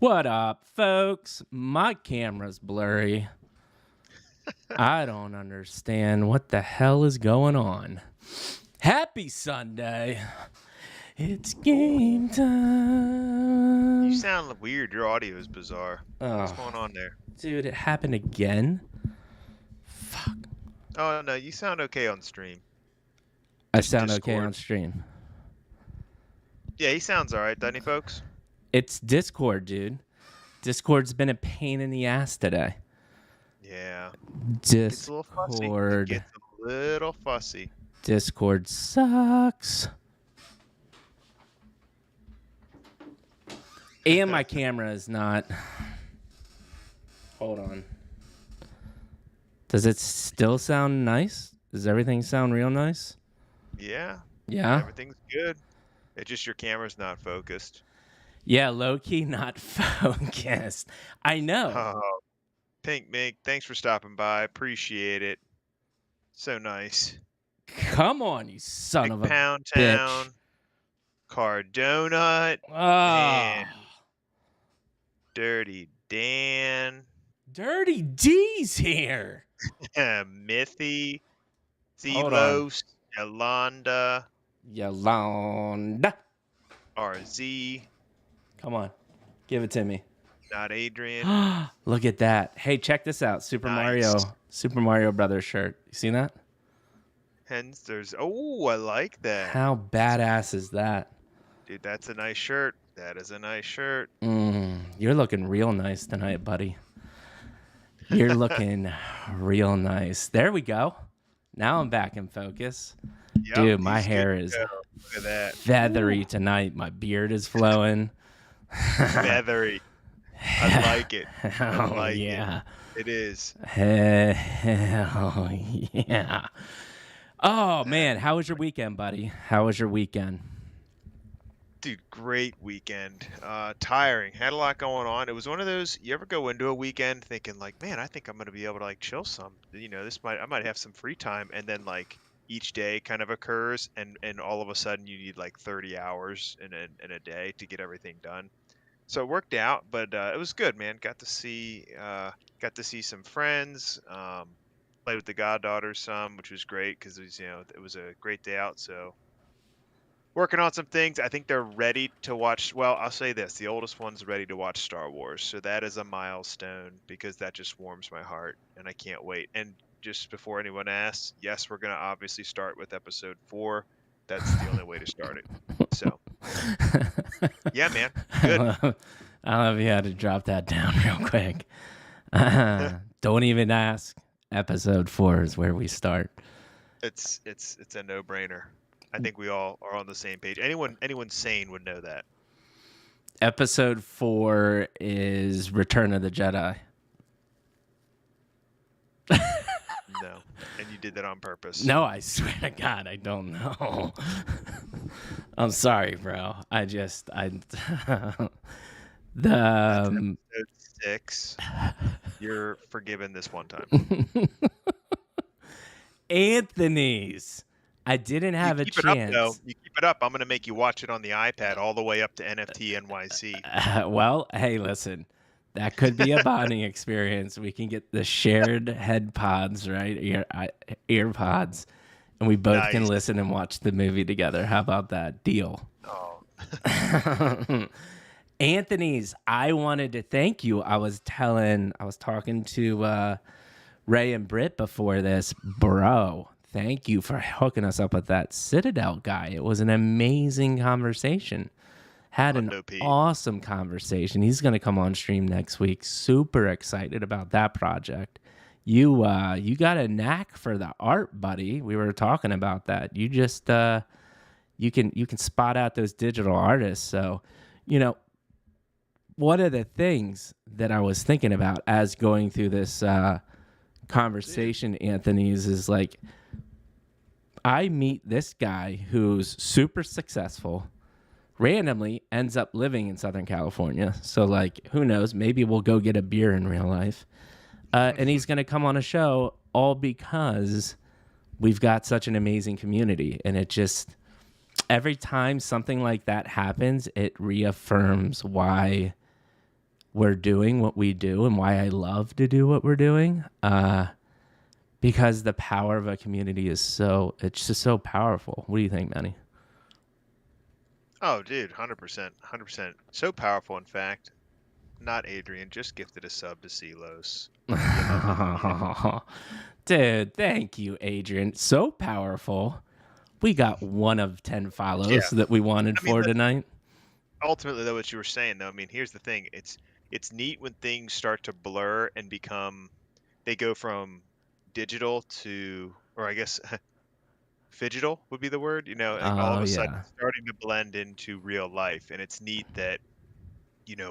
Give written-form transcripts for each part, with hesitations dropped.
What up, folks? My camera's blurry. I don't understand what the hell is going on. Happy Sunday. It's game time. You sound weird. Your audio is bizarre. What's going on there? Dude, it happened again? Fuck. Oh, no, you sound okay on stream. I Just sound okay Discord. on stream. Yeah, he sounds all right, doesn't he, folks? It's Discord, dude. Discord's been a pain in the ass today. Yeah. Discord. Gets a little fussy. It gets a little fussy. Discord sucks. And my camera is not. Hold on. Does it still sound nice? Does everything sound real nice? Yeah. Yeah? Everything's good. It's just your camera's not focused. Yeah, low-key not focused. I know. Oh, Pink Mink, thanks for stopping by. Appreciate it. So nice. Come on, you son Big of a Pound bitch. Town. Car Donut. Oh. Man. Dirty Dan. Dirty D's here. Mithy, Hold on. Zelos, Yolanda, Yolanda. RZ, Come on. Give it to me. not Adrian. Look at that. Hey, check this out. Super Mario Brothers shirt. You seen that? Hence, there's. Oh, I like that. How badass is that? Dude, that's a nice shirt. That is a nice shirt. You're looking real nice tonight, buddy. You're looking real nice. There we go. Now I'm back in focus. Yep, Dude, my he's hair good is to go. Look at that. feathery tonight. My beard is flowing. Feathery. I like it. I Oh, like yeah. it. It is. Hell yeah. Oh, man. How was your weekend, buddy? How was your weekend? Dude, great weekend. Tiring. Had a lot going on. It was one of those, you ever go into a weekend thinking like, man, I think I'm going to be able to like chill some. You know, I might have some free time. And then like each day kind of occurs and all of a sudden you need like 30 hours in a day to get everything done. So it worked out, but it was good, man. Got to see some friends, played with the goddaughters some, which was great because it was a great day out. So working on some things. I think they're ready to watch. Well, I'll say this: the oldest one's ready to watch Star Wars, so that is a milestone because that just warms my heart, and I can't wait. And just before anyone asks, yes, we're gonna obviously start with Episode 4. That's the only way to start it. So, yeah, man, good. I love you had to drop that down real quick. Don't even ask. Episode 4 is where we start. It's a no-brainer. I think we all are on the same page. Anyone sane would know that. Episode 4 is Return of the Jedi. No, and you did that on purpose. No, I swear to God, I don't know. I'm sorry, bro. That's episode 6. You're forgiven this one time. Anthony's. I didn't have a chance. It up, though. You keep it up. I'm going to make you watch it on the iPad all the way up to NFT NYC. Well, hey, listen. That could be a bonding experience. We can get the shared head pods, right? Ear pods. And we both can listen and watch the movie together. How about that? Deal. Oh. Anthony's, I wanted to thank you. I was talking to Ray and Britt before this. Bro, thank you for hooking us up with that Citadel guy. It was an amazing conversation. Had an awesome conversation. He's going to come on stream next week. Super excited about that project. You got a knack for the art, buddy. We were talking about that. You just you can spot out those digital artists. So, one of the things that I was thinking about as going through this conversation, Anthony's, is like, I meet this guy who's super successful, randomly ends up living in Southern California. So, like, who knows? Maybe we'll go get a beer in real life. And he's going to come on a show all because we've got such an amazing community. And it just, every time something like that happens, it reaffirms why we're doing what we do and why I love to do what we're doing. Because the power of a community it's just so powerful. What do you think, Manny? Oh, dude, 100%, 100%. So powerful, in fact. Not Adrian, just gifted a sub to Celos. You love it. Dude, thank you, Adrian. So powerful. We got 1 of 10 follows Yeah. that we wanted I mean, for tonight. ultimately, though, what you were saying, though, I mean, here's the thing. It's neat when things start to blur and they go from digital to, or I guess phygital would be the word, like all of Oh, a sudden yeah. it's starting to blend into real life. And it's neat that,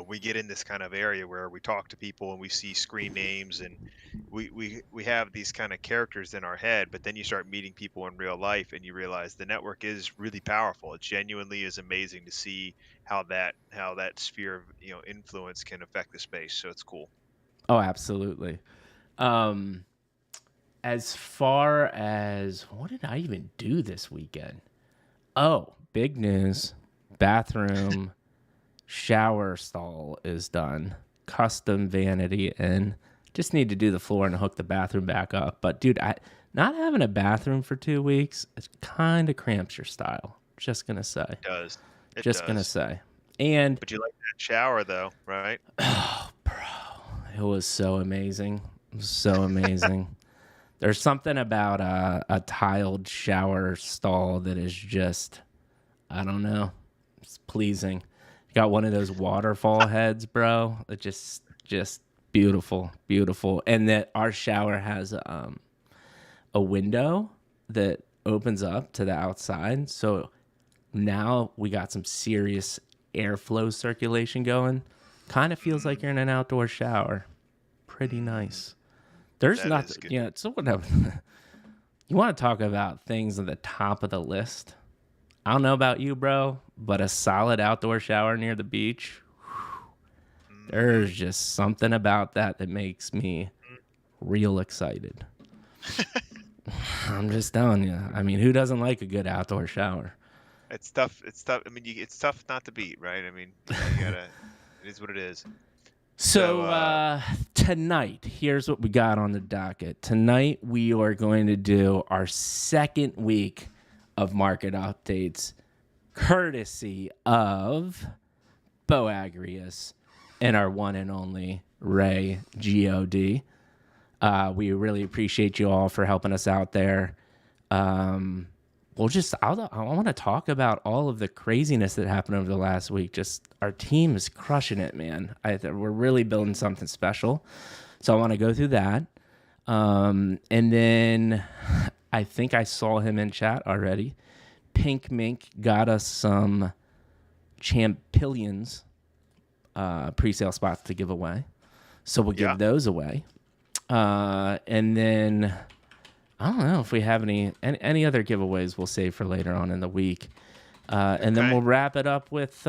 we get in this kind of area where we talk to people and we see screen names and we have these kind of characters in our head, but then you start meeting people in real life and you realize the network is really powerful. It genuinely is amazing to see how that sphere of influence can affect the space. So it's cool. Oh, absolutely. Um, as far as what did I even do this weekend? Oh, big news. Bathroom shower stall is done. Custom vanity and just need to do the floor and hook the bathroom back up. But dude, not having a bathroom for 2 weeks, it kind of cramps your style. Just gonna say. It does. It Just gonna does. say. And But you like that shower though, right? oh, bro, it was so amazing. It was so amazing. There's something about a tiled shower stall that is just, I don't know, it's pleasing. Got one of those waterfall heads, bro. It just beautiful, beautiful. And that our shower has a window that opens up to the outside. So now we got some serious airflow circulation going. Kind of feels like you're in an outdoor shower. Pretty nice. There's That is nothing, good. yeah. So whatever. You want to talk about things at the top of the list? I don't know about you, bro, but a solid outdoor shower near the beach. There's just something about that makes me real excited. I'm just telling you. I mean, who doesn't like a good outdoor shower? It's tough. It's tough. I mean, it's tough not to beat, right? I mean, you gotta. It is what it is. So tonight, here's what we got on the docket. Tonight, we are going to do our second week of market updates, courtesy of Bo Agrius and our one and only Ray God. We really appreciate you all for helping us out there. I want to talk about all of the craziness that happened over the last week. Just our team is crushing it, man. We're really building something special. So I want to go through that. And then I think I saw him in chat already. Pink Mink got us some Champillions pre-sale spots to give away. So we'll give those away. And then I don't know if we have any other giveaways we'll save for later on in the week. And then we'll wrap it up with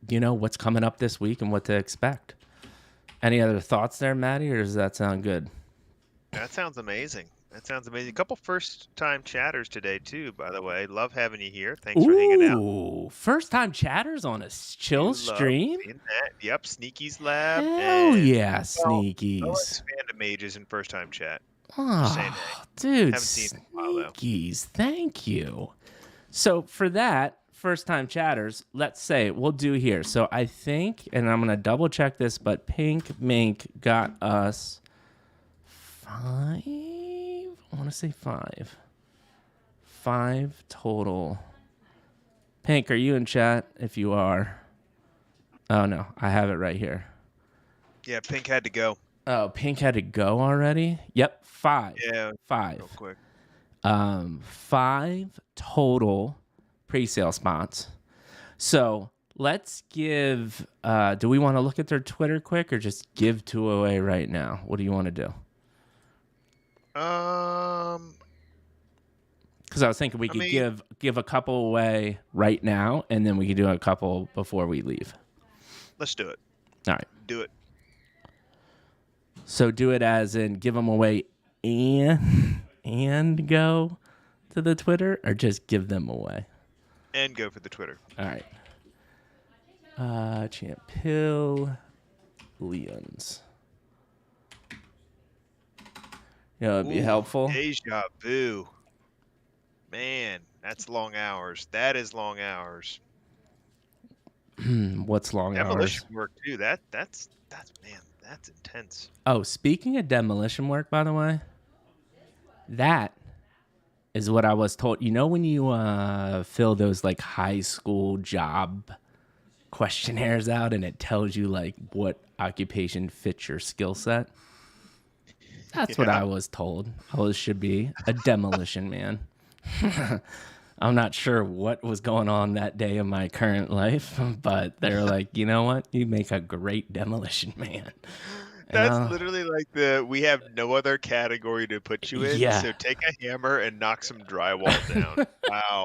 what's coming up this week and what to expect. Any other thoughts there, Maddie, or does that sound good? That sounds amazing. A couple first-time chatters today, too, by the way. Love having you here. Thanks for hanging out. Ooh, first-time chatters on a chill stream? Seeing that. Yep, Sneaky's Lab. Hell yeah, Well, Sneakies. I'll expand to mages in first-time chat. Oh, dude, Haven't seen it in a while, though. Sneakies, thank you. So for that, first-time chatters, let's say we'll do here. So I think, and I'm going to double-check this, but Pink Mink got us 5. I want to say 5. 5 total. Pink, are you in chat? If you are. Oh, no. I have it right here. Yeah, Pink had to go. Oh, Pink had to go already? Yep, 5. Yeah. 5. Real quick. 5 total pre-sale spots. So let's give... do we want to look at their Twitter quick or just give 2 away right now? What do you want to do? Because I was thinking we could give a couple away right now, and then we could do a couple before we leave. Let's do it. All right. Do it. So do it as in give them away and go to the Twitter, or just give them away? And go for the Twitter. All right. Champions. It'd be Ooh, helpful. deja vu. Man, that's long hours. That is long hours. What's long Demolition hours? work too. That's man, that's intense. Oh, speaking of demolition work, by the way, that is what I was told. You know when you fill those like high school job questionnaires out and it tells you like what occupation fits your skill set? That's what Yeah. I was told. Should be a demolition man. I'm not sure what was going on that day in my current life, but they're like, you know what? You make a great demolition man. And That's literally like we have no other category to put you in, yeah, so take a hammer and knock some drywall down. Wow.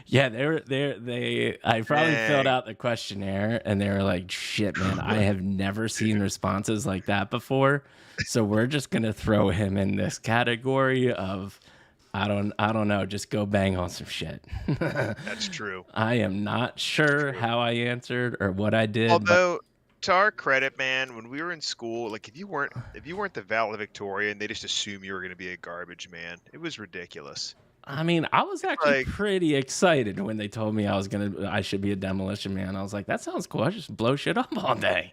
yeah, they. I probably filled Dang. out the questionnaire, and they were like, "Shit, man, I have never seen responses like that before." So we're just gonna throw him in this category of, I don't know, just go bang on some shit. That's true. I am not sure True. how I answered or what I did, but Although, to our credit, man, when we were in school, like if you weren't the valedictorian, they just assume you were gonna be a garbage man. It was ridiculous. I mean, I was actually Like, pretty excited when they told me I should be a demolition man. I was like, that sounds cool. I just blow shit up all day.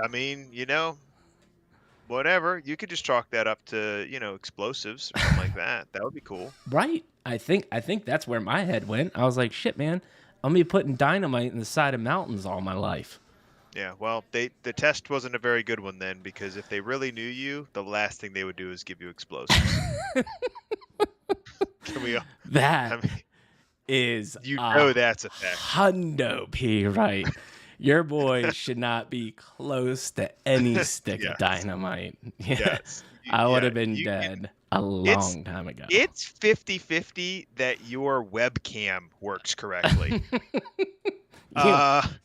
I mean, whatever. You could just chalk that up to, explosives or something like that. That would be cool. Right. I think that's where my head went. I was like, shit, man, I'm gonna be putting dynamite in the side of mountains all my life. Yeah, well, the test wasn't a very good one then, because if they really knew you, the last thing they would do is give you explosives. Can we? I That mean, is that's a fact. hundo P, right? Your boy should not be close to any stick of Yes. dynamite. Yeah. Yes. I would have Yeah, been you can. dead a long time ago. It's 50-50 that your webcam works correctly.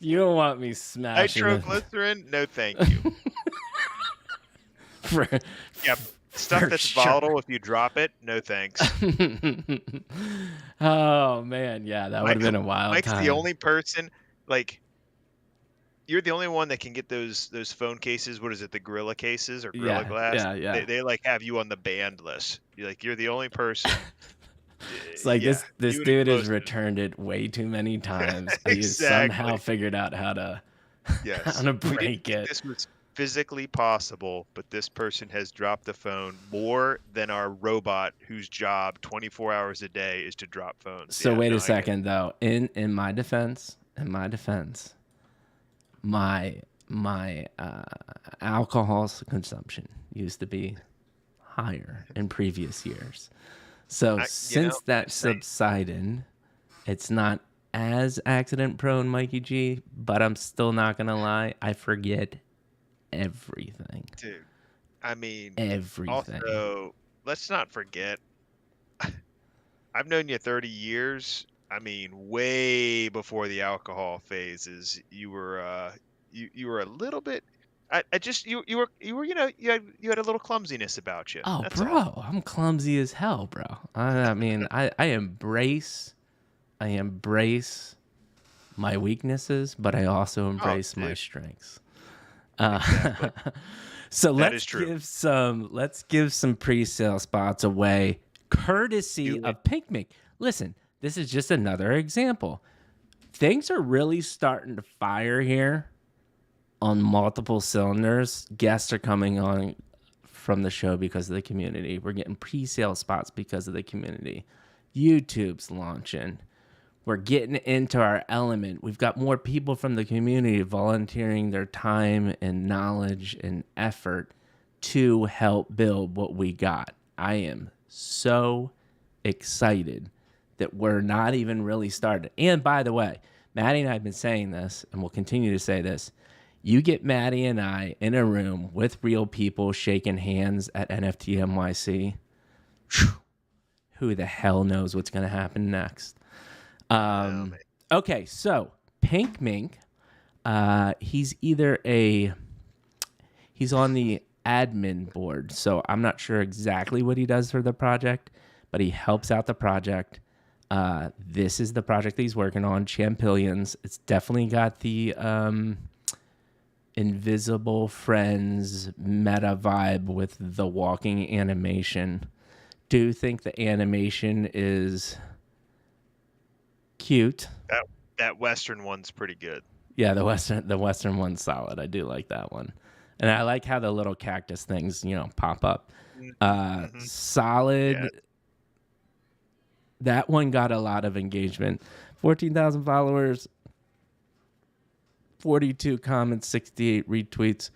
You don't want me smashing it Nitroglycerin? No, thank you. for, Yep. Stuff for that's sure. volatile, if you drop it, no thanks. Oh man, yeah, that would have been a wild Mike's time. the only person, like, you're the only one that can get those phone cases. What is it, the Gorilla cases or Gorilla Glass? Yeah. They like have you on the banned list. You're the only person. It's like Yeah, this you and dude has explosives. returned it way too many times. He has Exactly. somehow figured out how to Yes. how to We didn't break think it. this was physically possible, but this person has dropped the phone more than our robot, whose job 24 hours a day is to drop phones. So Yeah, wait no, a second though. In my defense, my alcohol consumption used to be higher in previous years. So since that just saying. subsided, it's not as accident prone, Mikey G, but I'm still not gonna lie, I forget everything. Dude, I mean, Everything. also, let's not forget, I've known you 30 years. I mean, way before the alcohol phases, you were you were a little bit. I just you were you had a little clumsiness about you. Oh, That's bro, all. I'm clumsy as hell, bro. I mean, I embrace my weaknesses, but I also embrace my dude. strengths. Exactly. So That let's is true. give some pre-sale spots away, courtesy Do it. of Pink Mink. Listen, this is just another example. Things are really starting to fire here on multiple cylinders. Guests are coming on from the show because of the community. We're getting pre-sale spots because of the community. YouTube's launching. We're getting into our element. We've got more people from the community volunteering their time and knowledge and effort to help build what we got. I am so excited that we're not even really started. And by the way, Maddie and I have been saying this, and we'll continue to say this. You get Maddie and I in a room with real people shaking hands at NFT NYC. Who the hell knows what's going to happen next? Okay, so Pink Mink, he's on the admin board, so I'm not sure exactly what he does for the project, but he helps out the project. This is the project that he's working on, Champillions. It's definitely got the Invisible Friends meta vibe with the walking animation. Do think the animation is cute. That Western one's pretty good. Yeah, the Western one's solid. I do like that one. And I like how the little cactus things, pop up. Solid. Yeah. That one got a lot of engagement. 14,000 followers, 42 comments, 68 retweets.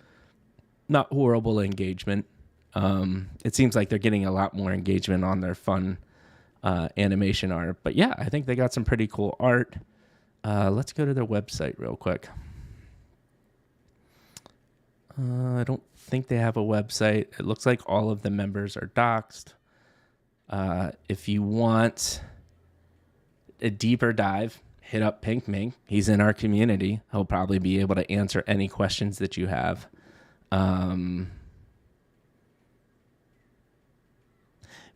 Not horrible engagement. It seems like they're getting a lot more engagement on their fun animation art. But yeah, I think they got some pretty cool art. Let's go to their website real quick. I don't think they have a website. It looks like all of the members are doxxed. If you want a deeper dive, hit up Pink Mink. He's in our community. He'll probably be able to answer any questions that you have.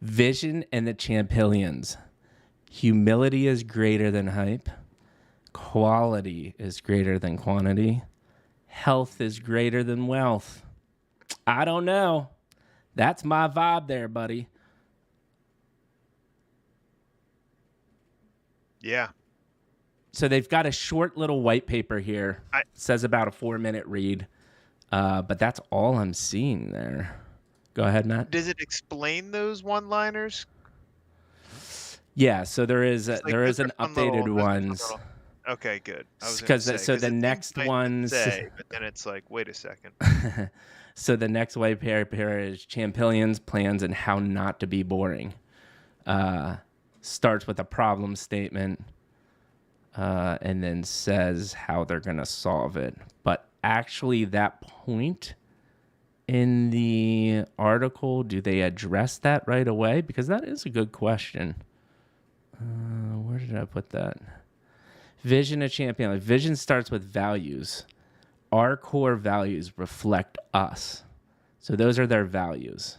Vision and the Champillions. Humility is greater than hype. Quality is greater than quantity. Health is greater than wealth. I don't know. That's my vibe there, buddy. Yeah. So they've got a short little white paper here. It says about a 4-minute read. But that's all I'm seeing there. Go ahead, Matt. Does it explain those one-liners? Yeah, so there is an updated ones. Okay, good. Because so the next ones, but then it's like, wait a second. So the next white paper is Champillions, plans, and how not to be boring. Starts with a problem statement, and then says how they're gonna solve it. But actually, that point in the article, do they address that right away? Because that is a good question. Where did I put that? Vision of Champion. Vision starts with values. Our core values reflect us. So those are their values.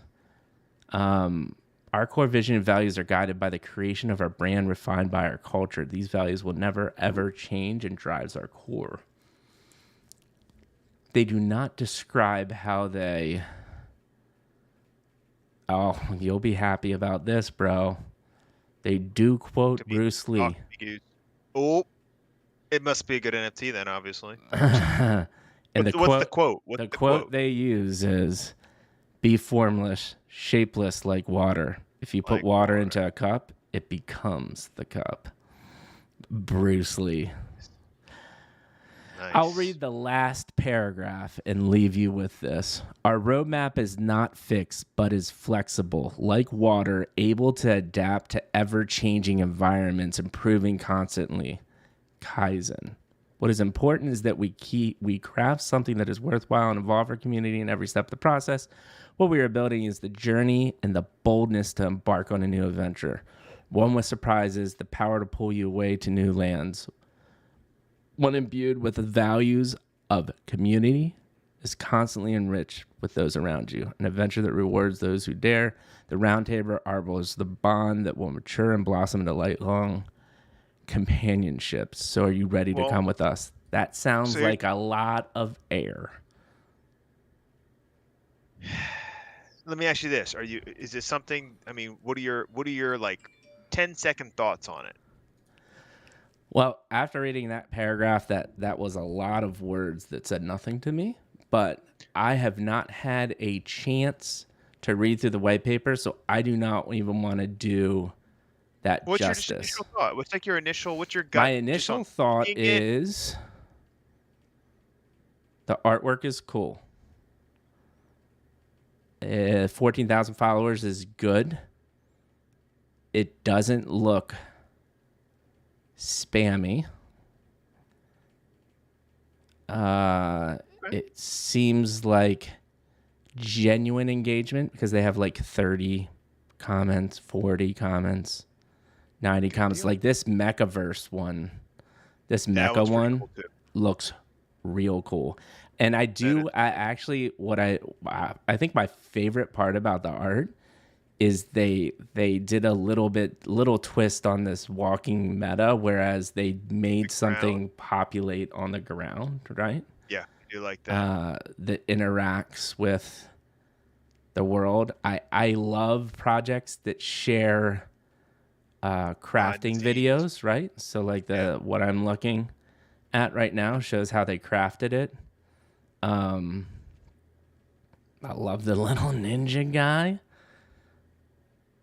Our core vision and values are guided by the creation of our brand, refined by our culture. These values will never, ever change and drives our core. They do not describe how they... Oh, you'll be happy about this, bro. They do quote Bruce Lee. Oh, it must be a good NFT then, obviously. And what's the quote? The quote they use is, "Be formless, shapeless like water. If you put water into a cup, it becomes the cup." Bruce Lee. Nice. I'll read the last paragraph and leave you with this. Our roadmap is not fixed, but is flexible, like water, able to adapt to ever-changing environments, improving constantly. Kaizen. What is important is that we craft something that is worthwhile and involve our community in every step of the process. What we are building is the journey and the boldness to embark on a new adventure. One with surprises, the power to pull you away to new lands. One imbued with the values of community is constantly enriched with those around you. An adventure that rewards those who dare. The round table arbor is the bond that will mature and blossom into lifelong companionship. So are you ready to come with us? That sounds like a lot of air. Let me ask you this. Is this something, what are your like 10-second thoughts on it? Well, after reading that paragraph, that was a lot of words that said nothing to me, but I have not had a chance to read through the white paper, so I do not even want to do that justice. What's your initial thought? What's your gut? My initial thought is the artwork is cool. 14,000 followers is good. It doesn't look spammy. It seems like genuine engagement because they have like 30 comments, 40 comments, 90 comments. Like this Mechaverse one, this Mecha one looks real cool. And I think my favorite part about the art is they did a little twist on this walking meta, whereas they made The ground. something populate on the ground, right? Yeah, I do like that. That interacts with the world. I love projects that share Behind the crafting scenes. videos, right? So like Yeah. what I'm looking at right now shows how they crafted it. Um, I love the little ninja guy.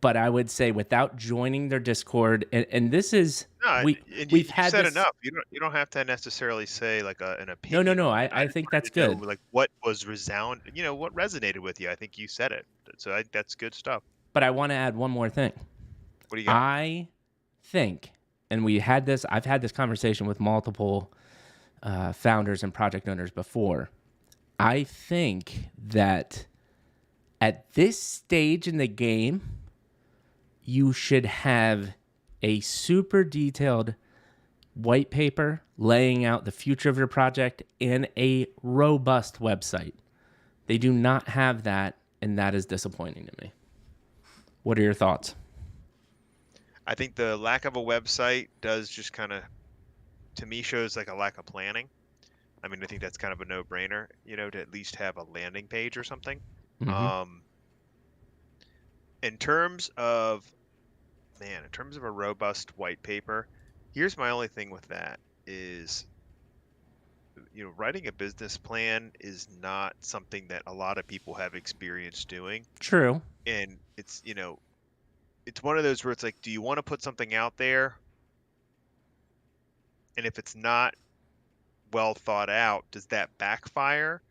But I would say without joining their Discord, and this is No, and we've you had said this. enough. You don't have to necessarily say like an No, opinion no. on it. I I just think that's wanted to know good. like what was what resonated with you. I think you said it. So that's good stuff. But I want to add one more thing. What do you got? I think, and we had this. I've had this conversation with multiple founders and project owners before. I think that at this stage in the game, you should have a super detailed white paper laying out the future of your project and a robust website. They do not have that, and that is disappointing to me. What are your thoughts? I think the lack of a website does just kind of, to me, shows like a lack of planning. I mean, I think that's kind of a no-brainer, to at least have a landing page or something. Mm-hmm. Um, in terms of a robust white paper, here's my only thing with that is, writing a business plan is not something that a lot of people have experience doing. True. And it's one of those where it's like, do you want to put something out there? And if it's not well thought out, does that backfire?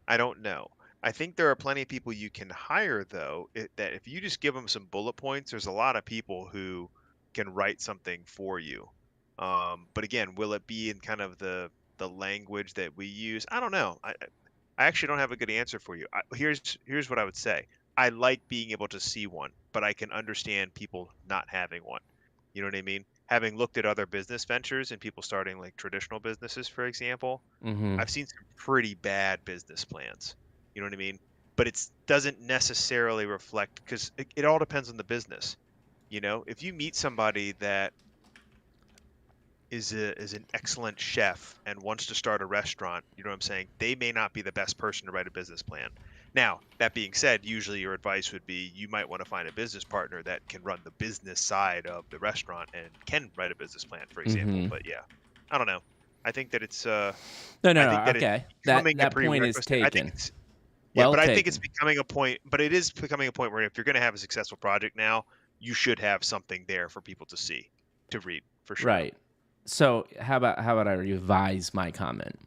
I don't know. I think there are plenty of people you can hire, though, that if you just give them some bullet points, there's a lot of people who can write something for you. But again, will it be in kind of the language that we use? I don't know. I actually don't have a good answer for you. Here's what I would say. I like being able to see one, but I can understand people not having one. You know what I mean? Having looked at other business ventures and people starting like traditional businesses, for example, Mm-hmm. I've seen some pretty bad business plans. You know what I mean? But it doesn't necessarily reflect, because it all depends on the business. If you meet somebody that is an excellent chef and wants to start a restaurant, you know what I'm saying? They may not be the best person to write a business plan. Now, that being said, usually your advice would be you might want to find a business partner that can run the business side of the restaurant and can write a business plan, for example. Mm-hmm. But yeah, I don't know. I think that it's I think No. that it's Okay. becoming a That point is prerequisite. I think taken. it's yeah, Well but I think it's taken. becoming a point. But it is becoming a point where if you're going to have a successful project now, you should have something there for people to see, to read, for sure. Right. So how about I revise my comment?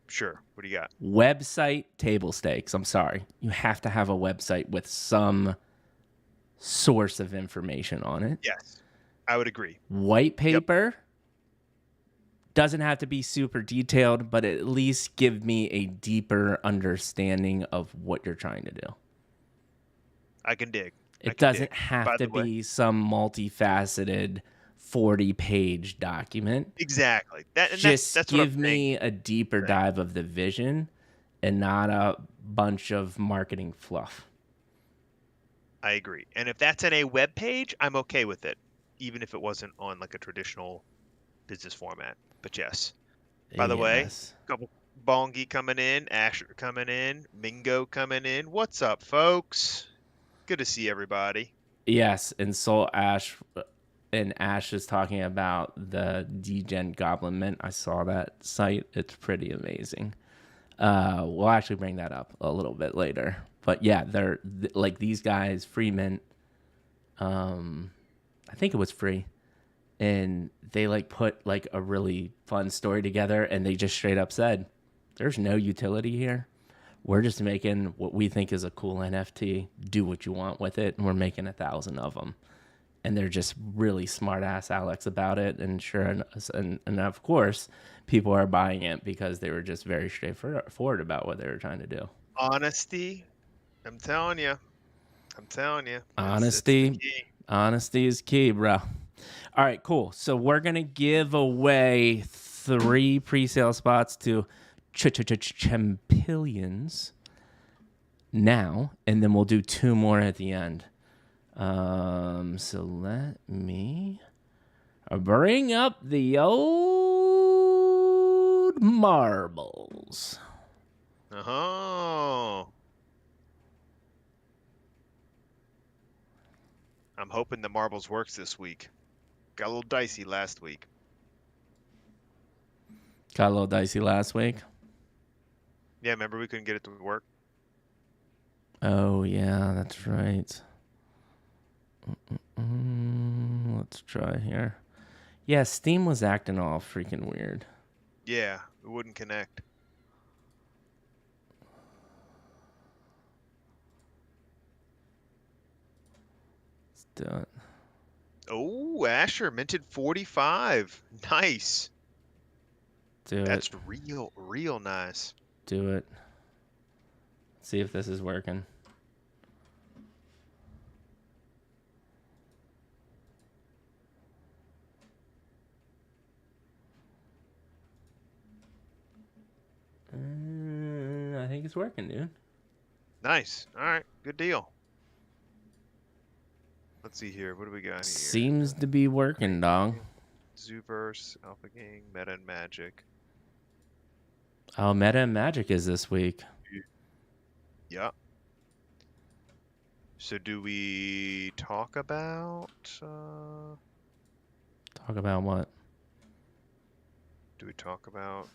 Sure. What do you got? Website table stakes. I'm sorry. You have to have a website with some source of information on it. Yes, I would agree. White Yep. paper doesn't have to be super detailed, but at least give me a deeper understanding of what you're trying to do. I can dig. It doesn't have By to the way, be some multifaceted 40-page document. exactly. Just That's what I'm give saying. me a deeper dive of the vision and not a bunch of marketing fluff. I agree. And if that's in a web page, I'm okay with it, even if it wasn't on like a traditional business format. But yes. By the way, a couple Bongi coming in, Asher coming in, Mingo coming in. What's up, folks? Good to see everybody. Yes, and Soul Ash and Ash is talking about the Degen Goblin Mint. I saw that site. It's pretty amazing. We'll actually bring that up a little bit later. But yeah, they're like these guys, free mint. I think it was free. And they like put like a really fun story together, and they just straight up said, there's no utility here. We're just making what we think is a cool NFT. Do what you want with it. And we're making 1,000 of them. And they're just really smart ass Alex about it. And sure. And of course, people are buying it because they were just very straightforward about what they were trying to do. Honesty. I'm telling you. Honesty. It's the key. Honesty is key, bro. All right, cool. So we're going to give away 3 pre-sale spots to Champillions now, and then we'll do 2 more at the end. So let me bring up the old marbles. Oh. I'm hoping the marbles works this week. Got a little dicey last week. Got a little dicey last week. Yeah, remember we couldn't get it to work? Oh, yeah, that's right. Let's try here. Yeah, Steam was acting all freaking weird. Yeah, it wouldn't connect. Let's do it. Oh, Asher minted 45. Nice. That's real nice. Do it. See if this is working. I think it's working, dude. Nice. All right, good deal. Let's see here. What do we got here? Seems to be working, dog. Zooverse, Alpha Gang, Meta, and Magic. Oh, Meta and Magic is this week. Yeah. So do we talk about... Talk about what? Do we talk about...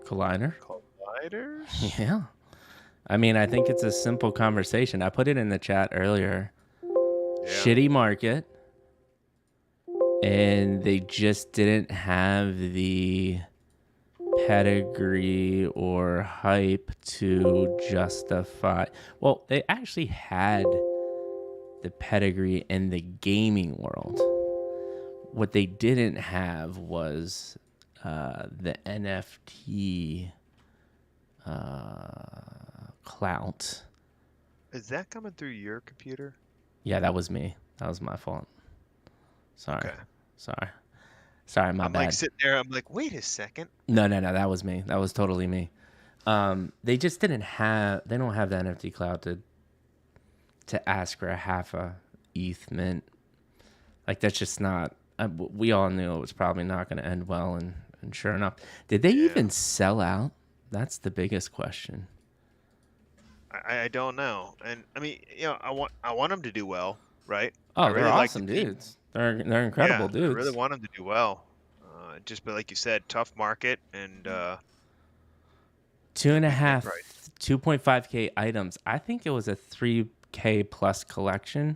Collider? Colliders? Yeah. I mean, I think it's a simple conversation. I put it in the chat earlier. Yeah. Shitty market. And they just didn't have the pedigree or hype to justify. Well, they actually had the pedigree in the gaming world. What they didn't have was the NFT clout. Is that coming through your computer? Yeah, that was me. That was my fault. Sorry. Okay. Sorry, my bad. I'm like sitting there. I'm like, wait a second. No. That was me. That was totally me. They just didn't have. They don't have the NFT cloud to ask for a half a ETH mint. Like that's just not. We all knew it was probably not going to end well, and sure enough, did they even sell out? That's the biggest question. I don't know, and I mean, you know, I want them to do well, right? Oh, they're awesome dudes. They're incredible dudes. I really want them to do well. Just but like you said, tough market and 2.5K items. I think it was a 3K plus collection.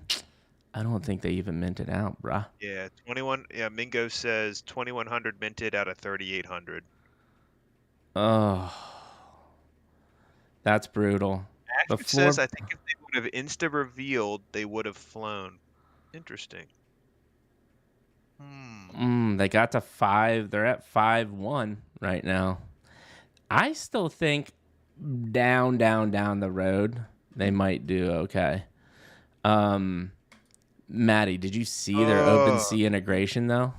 I don't think they even minted out, bruh. Yeah, 21. Yeah, Mingo says 2,100 minted out of 3,800. Oh, that's brutal. Ashford says, I think if they would have insta revealed, they would have flown. Interesting. They got to 5. They're at 5-1 right now. I still think down the road they might do okay. Maddie, did you see their OpenSea integration though?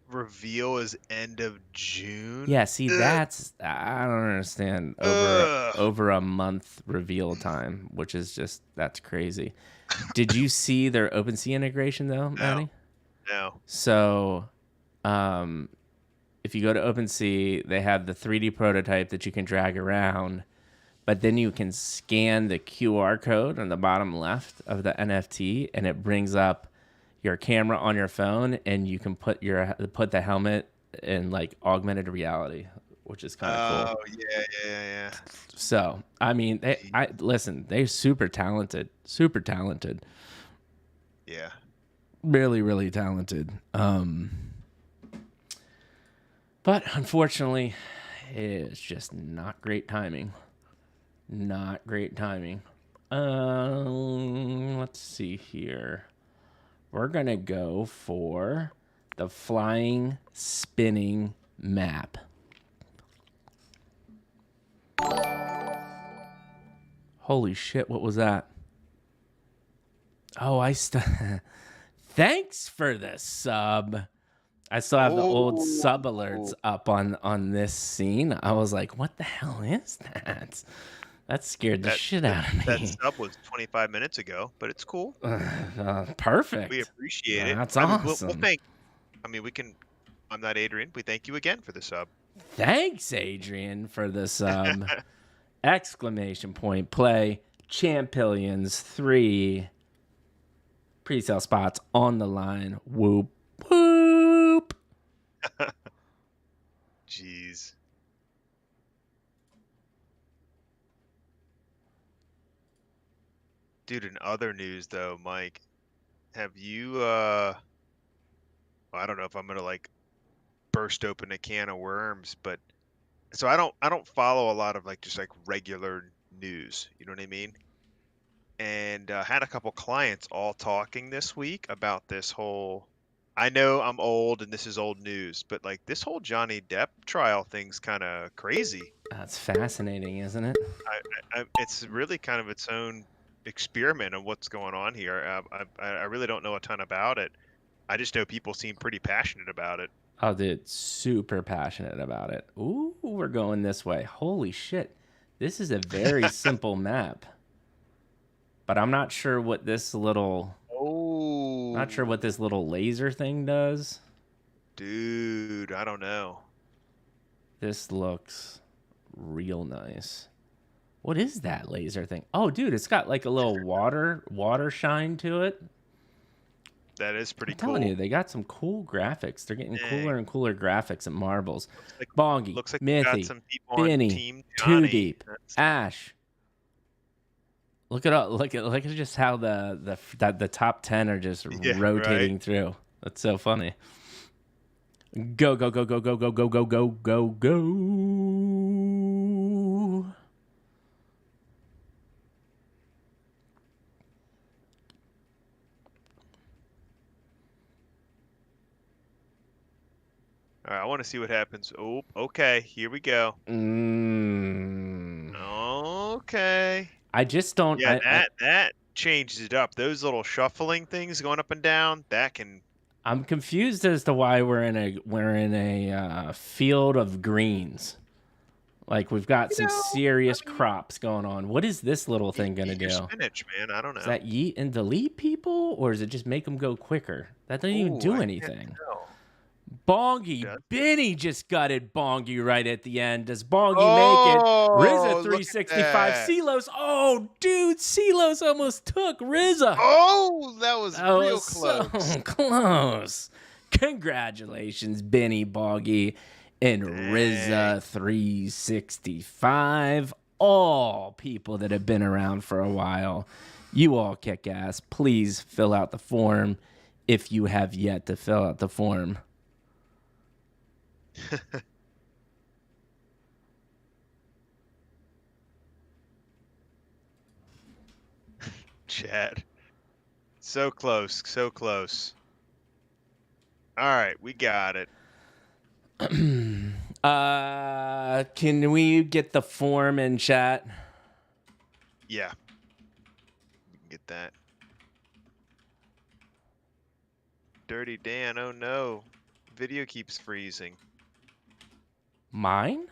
Reveal is end of June. Yeah, see that's I don't understand over a month reveal time, which is just that's crazy. Did you see their OpenSea integration though, Maddie? No. So, if you go to OpenSea, they have the 3D prototype that you can drag around, but then you can scan the QR code on the bottom left of the NFT, and it brings up your camera on your phone, and you can put the helmet in like augmented reality, which is kind of cool. Oh yeah. So I mean, listen, they're super talented. Yeah. Really talented. But unfortunately, it's just not great timing. Let's see here. We're going to go for the flying spinning map. Holy shit, what was that? Oh, thanks for the sub. I still have the old sub alerts up on this scene. I was like, what the hell is that? That scared the That shit that out of that me. sub was 25 minutes ago, but it's cool. We Perfect. appreciate it. That's I mean, we'll awesome. thank. I mean, we can. I'm not Adrian. We thank you again for the sub. Thanks, Adrian, for the sub. Exclamation point play. Champions 3. Presale spots on the line. Whoop, whoop. Jeez. Dude, in other news though, Mike, have you I don't know if I'm gonna like burst open a can of worms, but so I don't follow a lot of like just like regular news, you know what I mean? And had a couple clients all talking this week about this whole. I know I'm old and this is old news, but like this whole Johnny Depp trial thing's kind of crazy. That's fascinating, isn't it? It's really kind of its own experiment of what's going on here. I really don't know a ton about it. I just know people seem pretty passionate about it. Oh, dude, super passionate about it. Ooh, we're going this way. Holy shit. This is a very simple map. But I'm not sure what this little Oh, laser thing does. dude, I don't know. This looks real nice. What is that laser thing? Oh, dude, it's got like a little water shine to it. That is I'm pretty telling you, cool. they got some cool graphics. They're getting Dang. cooler and cooler graphics at Marbles. Looks like Bongi, looks like we got Mithy, some people on Benny, Team Two Johnny. Deep, Ash. Look at look at just how the top 10 are just Yeah, right. rotating through. That's so funny. Go go go go go go go go go go go. All right, I want to see what happens. Oh, okay, here we go. Mm. Okay. I just don't. Yeah, that changes it up. Those little shuffling things going up and down, that can. I'm confused as to why we're in a field of greens. Like we've got You some know, I serious mean, crops going on. What is this little thing gonna eat your do? spinach, man. I don't Is know. that yeet and delete people, or does it just make them go quicker? That doesn't even Oh, do I can't anything. tell. Bongi, Does it? Benny just gutted Bongi right at the end. Does Bongi make it? RZA Oh, look at 365. that. Silos. Oh, dude, Silos almost took RZA. Oh, that was That real was so close. close. Congratulations, Benny Boggy and Dang. RZA 365. All people that have been around for a while. You all kick ass. Please fill out the form if you have yet to fill out the form. Chad. So close, so close. All right, we got it. Can we get the form in chat? Yeah, we can get that. Dirty Dan, oh no. Video keeps freezing. Mine?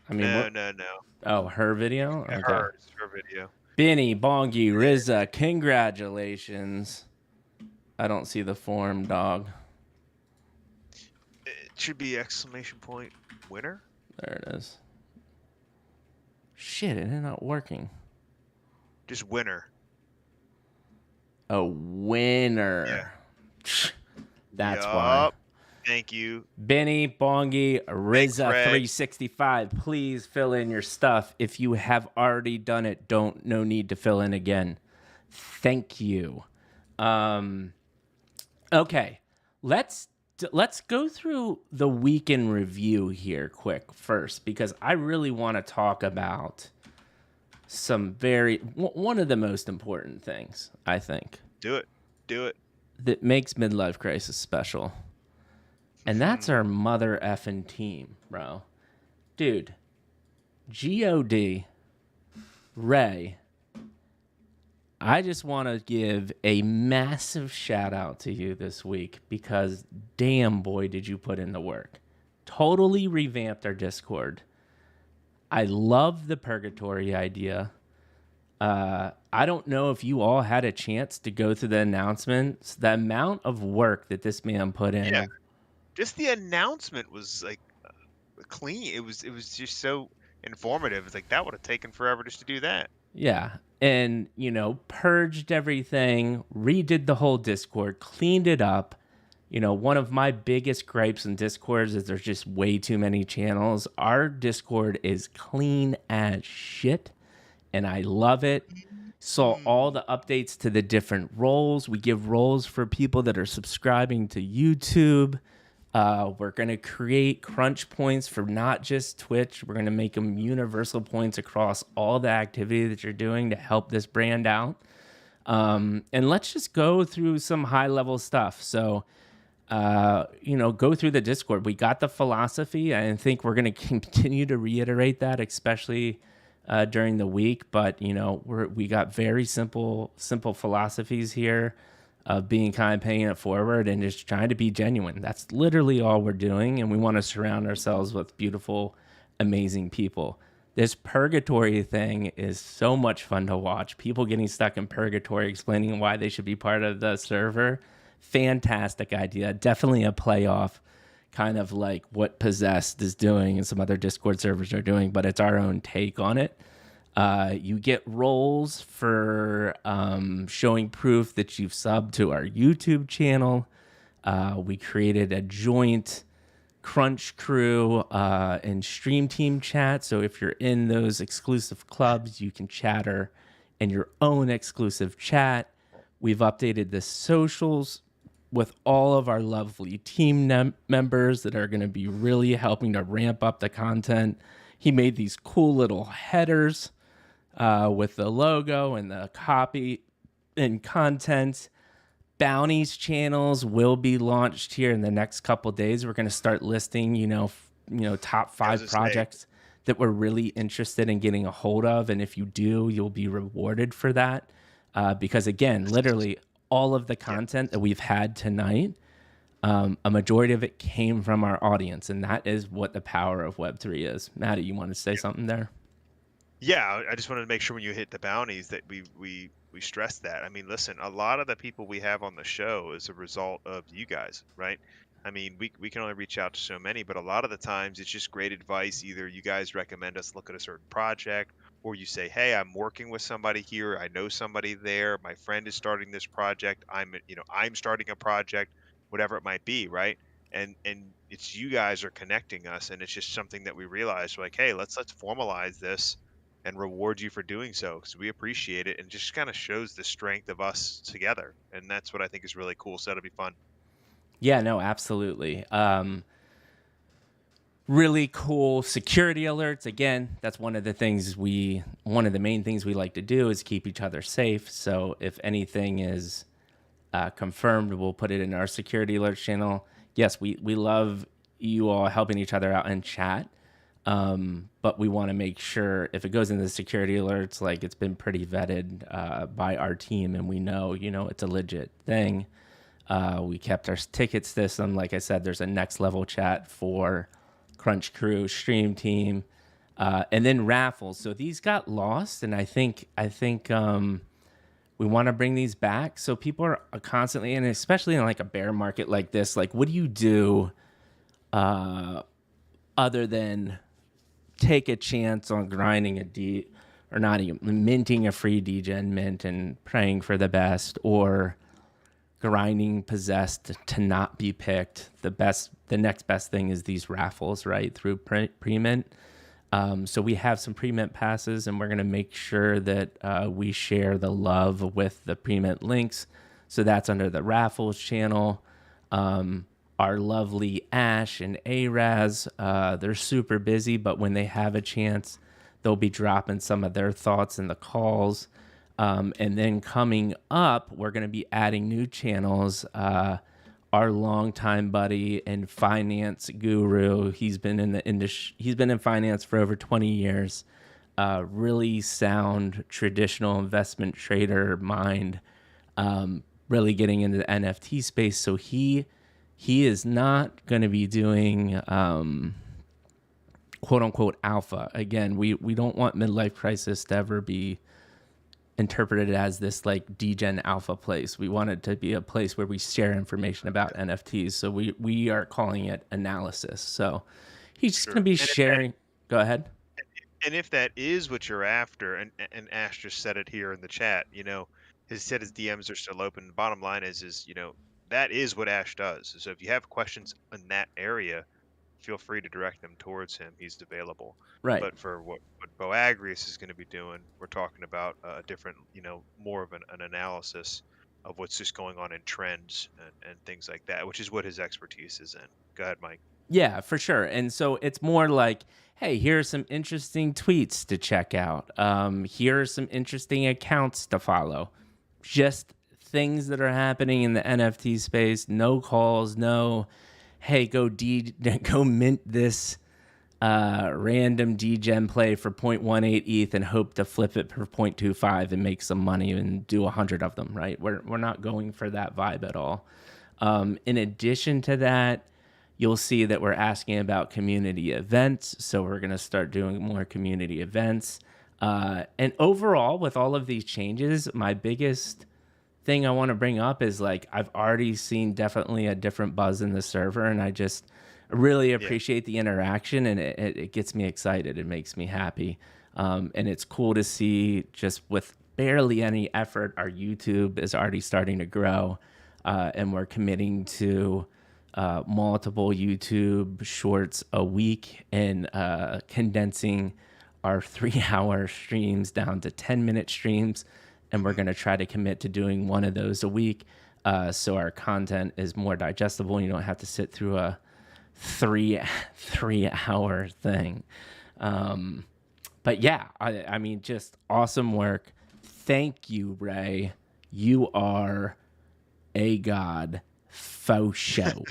I mean, No, what? no, no. Oh, her video? Yeah, Okay. her video. Benny, Bongi, RZA, congratulations. I don't see the form, dog. It should be exclamation point winner. There it is. Shit, it is not working. Just winner. A winner. Yeah. That's Yup. why. Thank you. Benny, Bongi, Thanks, RZA Greg. 365. Please fill in your stuff. If you have already done it, no need to fill in again. Thank you. Okay, let's go through the week in review here quick first, because I really want to talk about some one of the most important things, I think, Do it. Do it. that makes Midlife Crisis special. And that's our mother effing team, bro. Dude, God, Ray, I just want to give a massive shout out to you this week, because damn boy did you put in the work. Totally revamped our Discord. I love the purgatory idea. I don't know if you all had a chance to go through the announcements. The amount of work that this man put Yeah, in. just the announcement was like clean. It was just so informative. It's like that would have taken forever just to do that. Yeah. And, purged everything, redid the whole Discord, cleaned it up. One of my biggest gripes in Discords is there's just way too many channels. Our Discord is clean as shit, and I love it. Saw all Mm. the updates to the different roles. We give roles for people that are subscribing to YouTube. We're going to create crunch points for not just Twitch. We're going to make them universal points across all the activity that you're doing to help this brand out. And let's just go through some high level stuff. So, go through the Discord. We got the philosophy. I think we're going to continue to reiterate that, especially during the week. But we got very simple philosophies here of being kind, paying it forward, and just trying to be genuine. That's literally all we're doing, and we want to surround ourselves with beautiful, amazing people. This purgatory thing is so much fun to watch. People getting stuck in purgatory, explaining why they should be part of the server. Fantastic idea. Definitely a playoff, kind of like what Possessed is doing and some other Discord servers are doing, but it's our own take on it. You get roles for showing proof that you've subbed to our YouTube channel. We created a joint Crunch Crew and Stream Team chat. So if you're in those exclusive clubs, you can chatter in your own exclusive chat. We've updated the socials with all of our lovely team members that are going to be really helping to ramp up the content. He made these cool little headers with the logo and the copy and content. Bounties channels will be launched here in the next couple days. We're going to start listing, top I was 5 just saying, projects that we're really interested in getting a hold of. And if you do, you'll be rewarded for that. Because again, this is literally all of the yeah. content that we've had tonight, a majority of it came from our audience. And that is what the power of Web3 is. Maddie, you want to say something there? Yeah, I just wanted to make sure when you hit the bounties that we stress that. I mean, listen, a lot of the people we have on the show is a result of you guys, right? I mean, we can only reach out to so many, but a lot of the times it's just great advice. Either you guys recommend us look at a certain project, or you say, "Hey, I'm working with somebody here. I know somebody there. My friend is starting this project. I'm starting a project, whatever it might be, right?" And it's you guys are connecting us, and it's just something that we realize, like, "Hey, let's formalize this and reward you for doing so because we appreciate it and just kind of shows the strength of us together." And that's what I think is really cool. So that'll be fun. Yeah, no, absolutely. Really cool security alerts. Again, that's one of the main things we like to do is keep each other safe. So if anything is confirmed, we'll put it in our security alerts channel. Yes, we love you all helping each other out in chat. But we want to make sure if it goes into the security alerts, like it's been pretty vetted by our team and we know, it's a legit thing. We kept our ticket system. Like I said, there's a next level chat for Crunch Crew, Stream Team, and then raffles. So these got lost, and I think we want to bring these back. So people are constantly, and especially in like a bear market like this, like what do you do other than take a chance on grinding or not even minting a free degen mint and praying for the best, or grinding Possessed to not be picked. The next best thing is these raffles, right, through pre-mint. So we have some pre-mint passes, and we're going to make sure that we share the love with the pre-mint links. So that's under the raffles channel. Our lovely Ash and Araz, they're super busy, but when they have a chance, they'll be dropping some of their thoughts in the calls. And then coming up, we're going to be adding new channels. Our longtime buddy and finance guru, he's been in the industry, he's been in finance for over 20 years. Really sound traditional investment trader mind, really getting into the NFT space. So he is not going to be doing quote unquote alpha. Again, we don't want Midlife Crisis to ever be interpreted as this like degen alpha place. We want it to be a place where we share information about NFTs. So we are calling it analysis. So he's just going to Sure. be And if that sharing. Go ahead. and if that is what you're after, and Ash just said it here in the chat, his said his DMs are still open. The bottom line is, that is what Ash does. So if you have questions in that area, feel free to direct them towards him. He's available. Right. But for what Boagrius is going to be doing, we're talking about a different, more of an analysis of what's just going on in trends and things like that, which is what his expertise is in. Go ahead, Mike. Yeah, for sure. And so it's more like, hey, here are some interesting tweets to check out. Here are some interesting accounts to follow. Just things that are happening in the NFT space. No calls. No, hey, go mint this random degen play for 0.18 ETH and hope to flip it for 0.25 and make some money and do 100 of them. Right? We're not going for that vibe at all. In addition to that, you'll see that we're asking about community events. So we're going to start doing more community events. And overall, with all of these changes, my biggest thing I want to bring up is like, I've already seen definitely a different buzz in the server. And I just really Yeah. appreciate the interaction, and it gets me excited. It makes me happy. And it's cool to see just with barely any effort, our YouTube is already starting to grow. And we're committing to multiple YouTube shorts a week and condensing our 3-hour streams down to 10-minute streams. And we're going to try to commit to doing one of those a week, so our content is more digestible and you don't have to sit through a three-hour thing. But yeah, I mean, just awesome work. Thank you, Ray. You are a god. Faux show.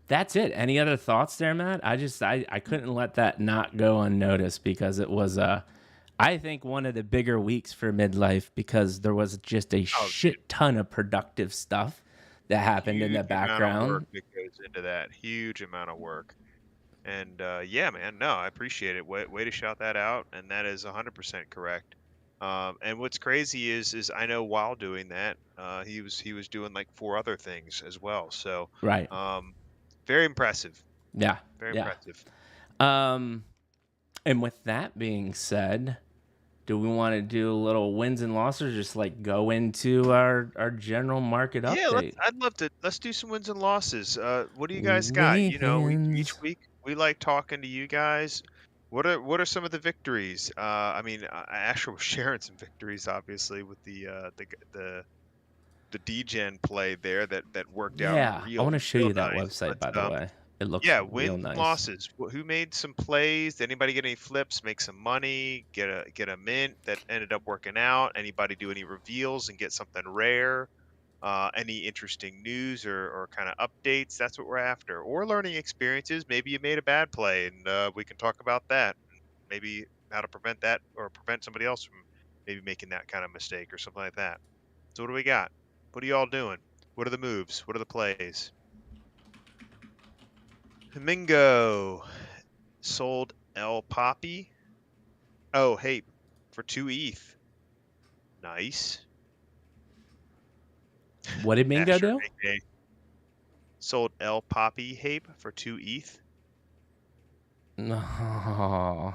That's it. Any other thoughts there, Matt? I couldn't let that not go unnoticed, because it was I think one of the bigger weeks for midlife, because there was just a Oh, dude, shit ton of productive stuff that happened in the huge amount of work background. that goes into that. Huge amount of work. And yeah, man, no, I appreciate it. Way to shout that out, and that is 100% correct. And what's crazy is I know while doing that, he was doing like 4 other things as well. So, Right. um, very impressive. Yeah. Very Yeah. impressive. Um and with that being said, do we want to do a little wins and losses, or just like go into our general market Yeah, update? I'd love to. Let's do some wins and losses. What do you guys got? Each Wins. week we like talking to you guys. What are some of the victories? I mean, Asher was sharing some victories, obviously, with the degen play there that worked out Yeah, I want to show real you that nice. website, by But the way. It looks yeah, real wins and nice. losses. Who made some plays? Did anybody get any flips? Make some money? Get a mint that ended up working out? Anybody do any reveals and get something rare? Any interesting news or kind of updates? That's what we're after. Or learning experiences. Maybe you made a bad play, and we can talk about that. Maybe how to prevent that, or prevent somebody else from maybe making that kind of mistake or something like that. So what do we got? What are y'all doing? What are the moves? What are the plays? Mingo sold El Poppy. Oh, hey, for 2 ETH. Nice. What did Mingo Asher, do? aka sold El Poppy Hape for 2 ETH. No.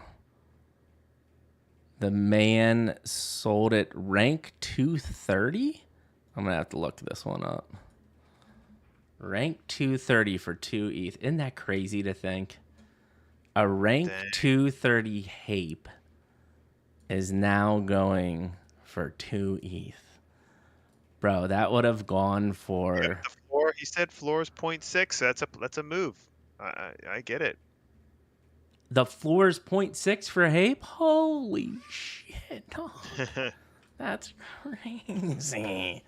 The man sold it rank 230? I'm going to have to look this one up. Rank 230 for 2 ETH. Isn't that crazy to think? A rank Dang. 230 Hape is now going for 2 ETH. Bro, that would have gone Yep, for the floor. He said floor is 0.6. That's a move. I get it. the floor's 0.6 for Hape. Holy shit. No, that's crazy.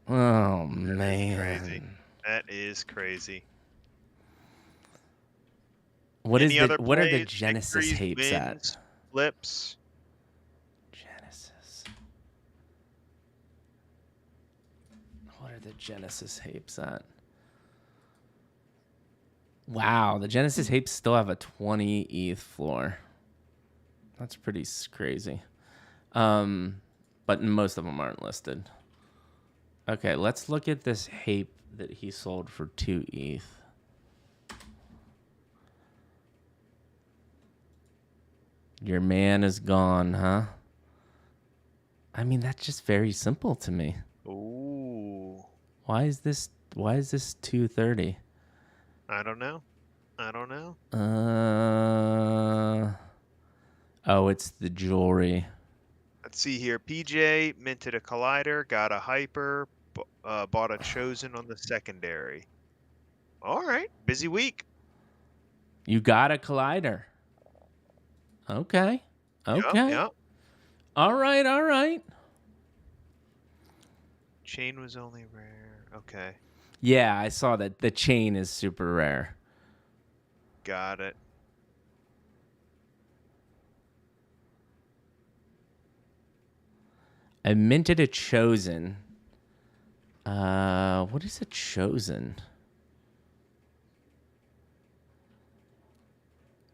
Oh, Crazy. man. That is crazy. What Any other are the plays, Genesis victories, Hapes at? wins, flips? Genesis. What are the Genesis Hapes at? Wow, the Genesis Apes still have a 20 ETH floor. That's pretty crazy. But most of them aren't listed. Okay, let's look at this Hape that he sold for 2 ETH. Your man is gone, huh? I mean, that's just very simple to me. Ooh. Why is this 230? I don't know. Oh, it's the jewelry. Let's see here. PJ minted a Collider, got a Hyper, bought a Chosen on the secondary. All right. Busy week. You got a collider. Okay. Yep. All right. Chain was only rare. Okay. Yeah, I saw that. The chain is super rare. Got it. I minted a Chosen. What is a Chosen?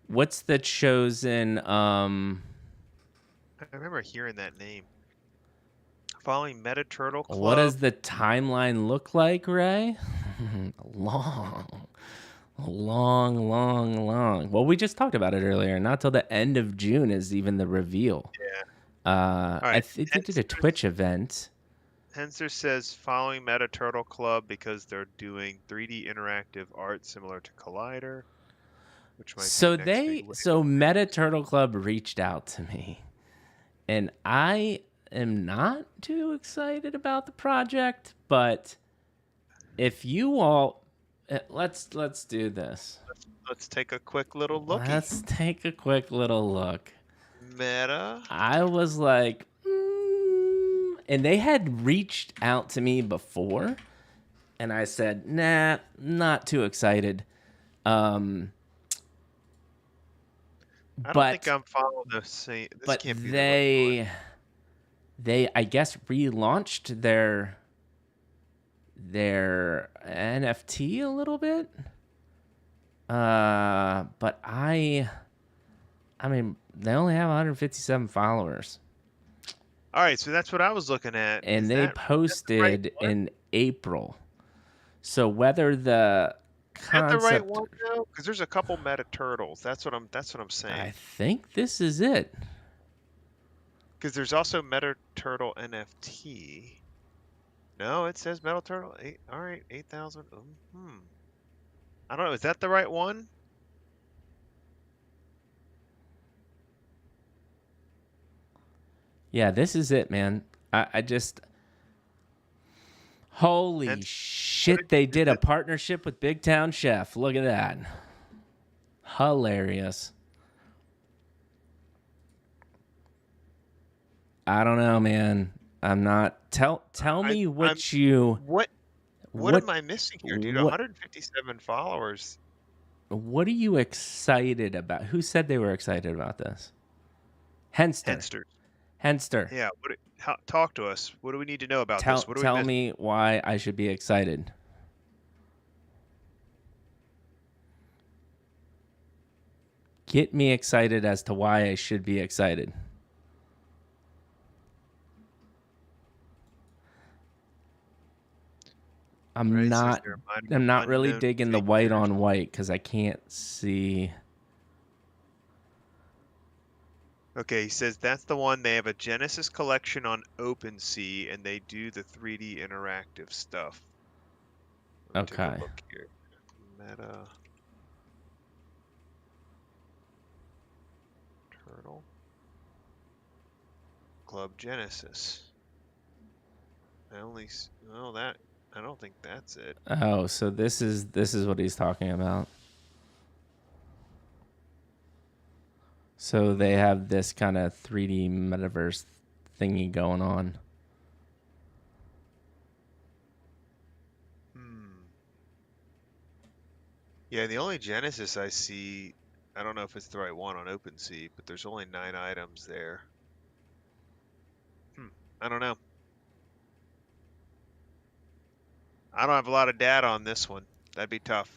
What's the Chosen? I remember hearing that name. Following Meta Turtle Club. What does the timeline look like, Ray? Long. Well, we just talked about it earlier. Not till the end of June is even the reveal. Yeah. All right. I think they did a Twitch event. Henser says following Meta Turtle Club because they're doing 3D interactive art similar to Collider, which might be next big wave. So Meta Turtle Club reached out to me, and I am not too excited about the project, but if you all let's do this. Let's take a quick little looky. Let's take a quick little look. Meta. I was like, and they had reached out to me before, and I said, nah, not too excited. I don't think I'm following the same. This but can't be the right one. they I guess relaunched their NFT a little bit. But I mean, they only have 157 followers. All right, so that's what I was looking at. And they posted in April. So whether the concept, is that the right one though? Because there's a couple Meta Turtles. That's what I'm saying. I think this is it. Because there's also Meta Turtle NFT. No, it says Metal Turtle. All right, 8,000. I don't know. Is that the right one? Yeah, this is it, man. I just holy shit! They did a partnership with Big Town Chef. Look at that, hilarious. I don't know, man. I'm not. Tell me what you. What am I missing here, dude? 157 followers. What are you excited about? Who said they were excited about this? Henster. Yeah. Talk to us. What do we need to know about this? What do tell me why I should be excited. Get me excited as to why I should be excited. I'm not really digging the white on white because I can't see. Okay, he says that's the one. They have a Genesis collection on OpenSea, and they do the 3D interactive stuff. Okay. Look here. Meta Turtle Club Genesis. I don't think that's it. Oh, so this is what he's talking about. So they have this kind of 3D metaverse thingy going on. Yeah, the only Genesis I see, I don't know if it's the right one on OpenSea, but there's only 9 items there. I don't know. I don't have a lot of data on this one. That'd be tough.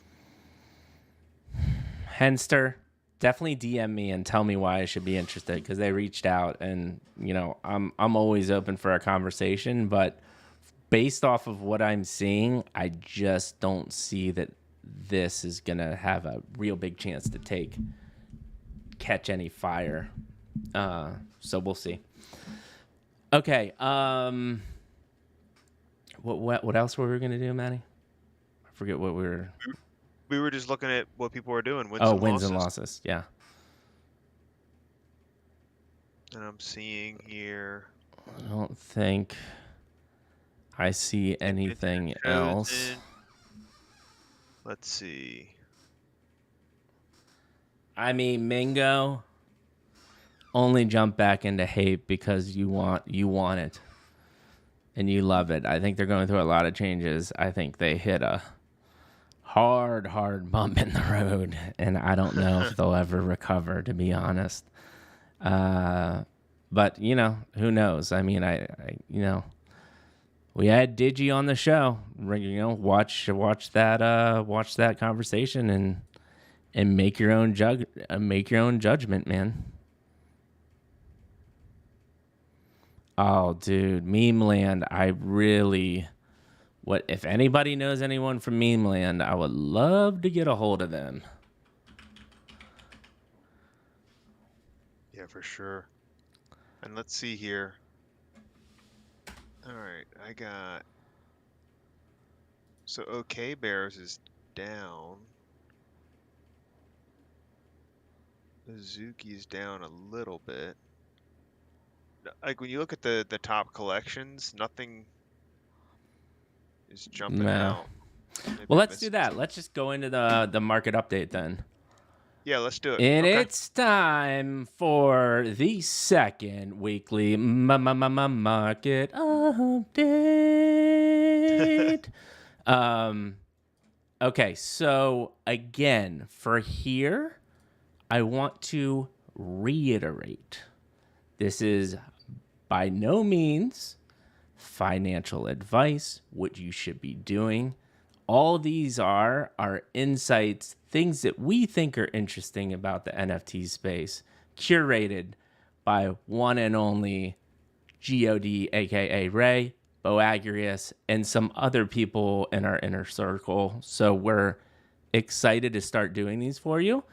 Henster, definitely DM me and tell me why I should be interested, because they reached out, and I'm always open for a conversation, but based off of what I'm seeing, I just don't see that this is gonna have a real big chance to catch any fire. So we'll see. Okay. What else were we gonna do, Manny? I forget what we were. We were just looking at what people were doing, wins Wins and and losses. losses. Yeah. And I'm seeing here. I don't think I see anything else. Let's see. I mean, Mingo only jump back into hate because you want it and you love it. I think they're going through a lot of changes. I think they hit a hard bump in the road, and I don't know if they'll ever recover, to be honest. But who knows? I mean, I we had Digi on the show. Watch that conversation and make your own judgment, man. Oh, dude, Meme Land. If anybody knows anyone from Meme Land, I would love to get a hold of them. Yeah, for sure. And let's see here. All right, I got. So OK Bears is down. Zuki's down a little bit. Like when you look at the top collections, nothing is jumping out. Maybe well, let's do that. Let's just go into the market update then. Yeah, let's do it. And it's time for the second weekly market update. Okay, so again, for here, I want to reiterate, this is by no means financial advice, what you should be doing. All these are insights, things that we think are interesting about the NFT space, curated by one and only God, aka Ray, Boagrius, and some other people in our inner circle. So we're excited to start doing these for you.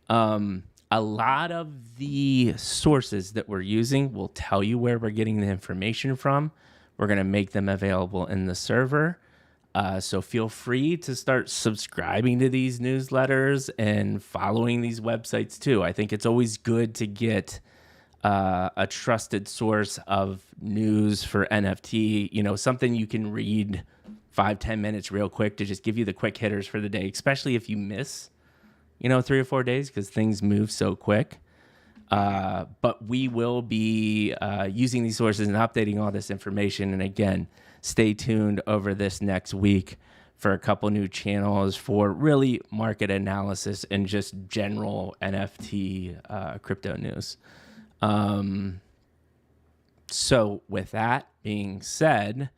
A lot of the sources that we're using will tell you where we're getting the information from. We're going to make them available in the server. So feel free to start subscribing to these newsletters and following these websites too. I think it's always good to get a trusted source of news for NFT, something you can read 5-10 minutes real quick to just give you the quick hitters for the day, especially if you miss 3 or 4 days, because things move so quick. But we will be using these sources and updating all this information. And again, stay tuned over this next week for a couple new channels for really market analysis and just general NFT crypto news. So with that being said,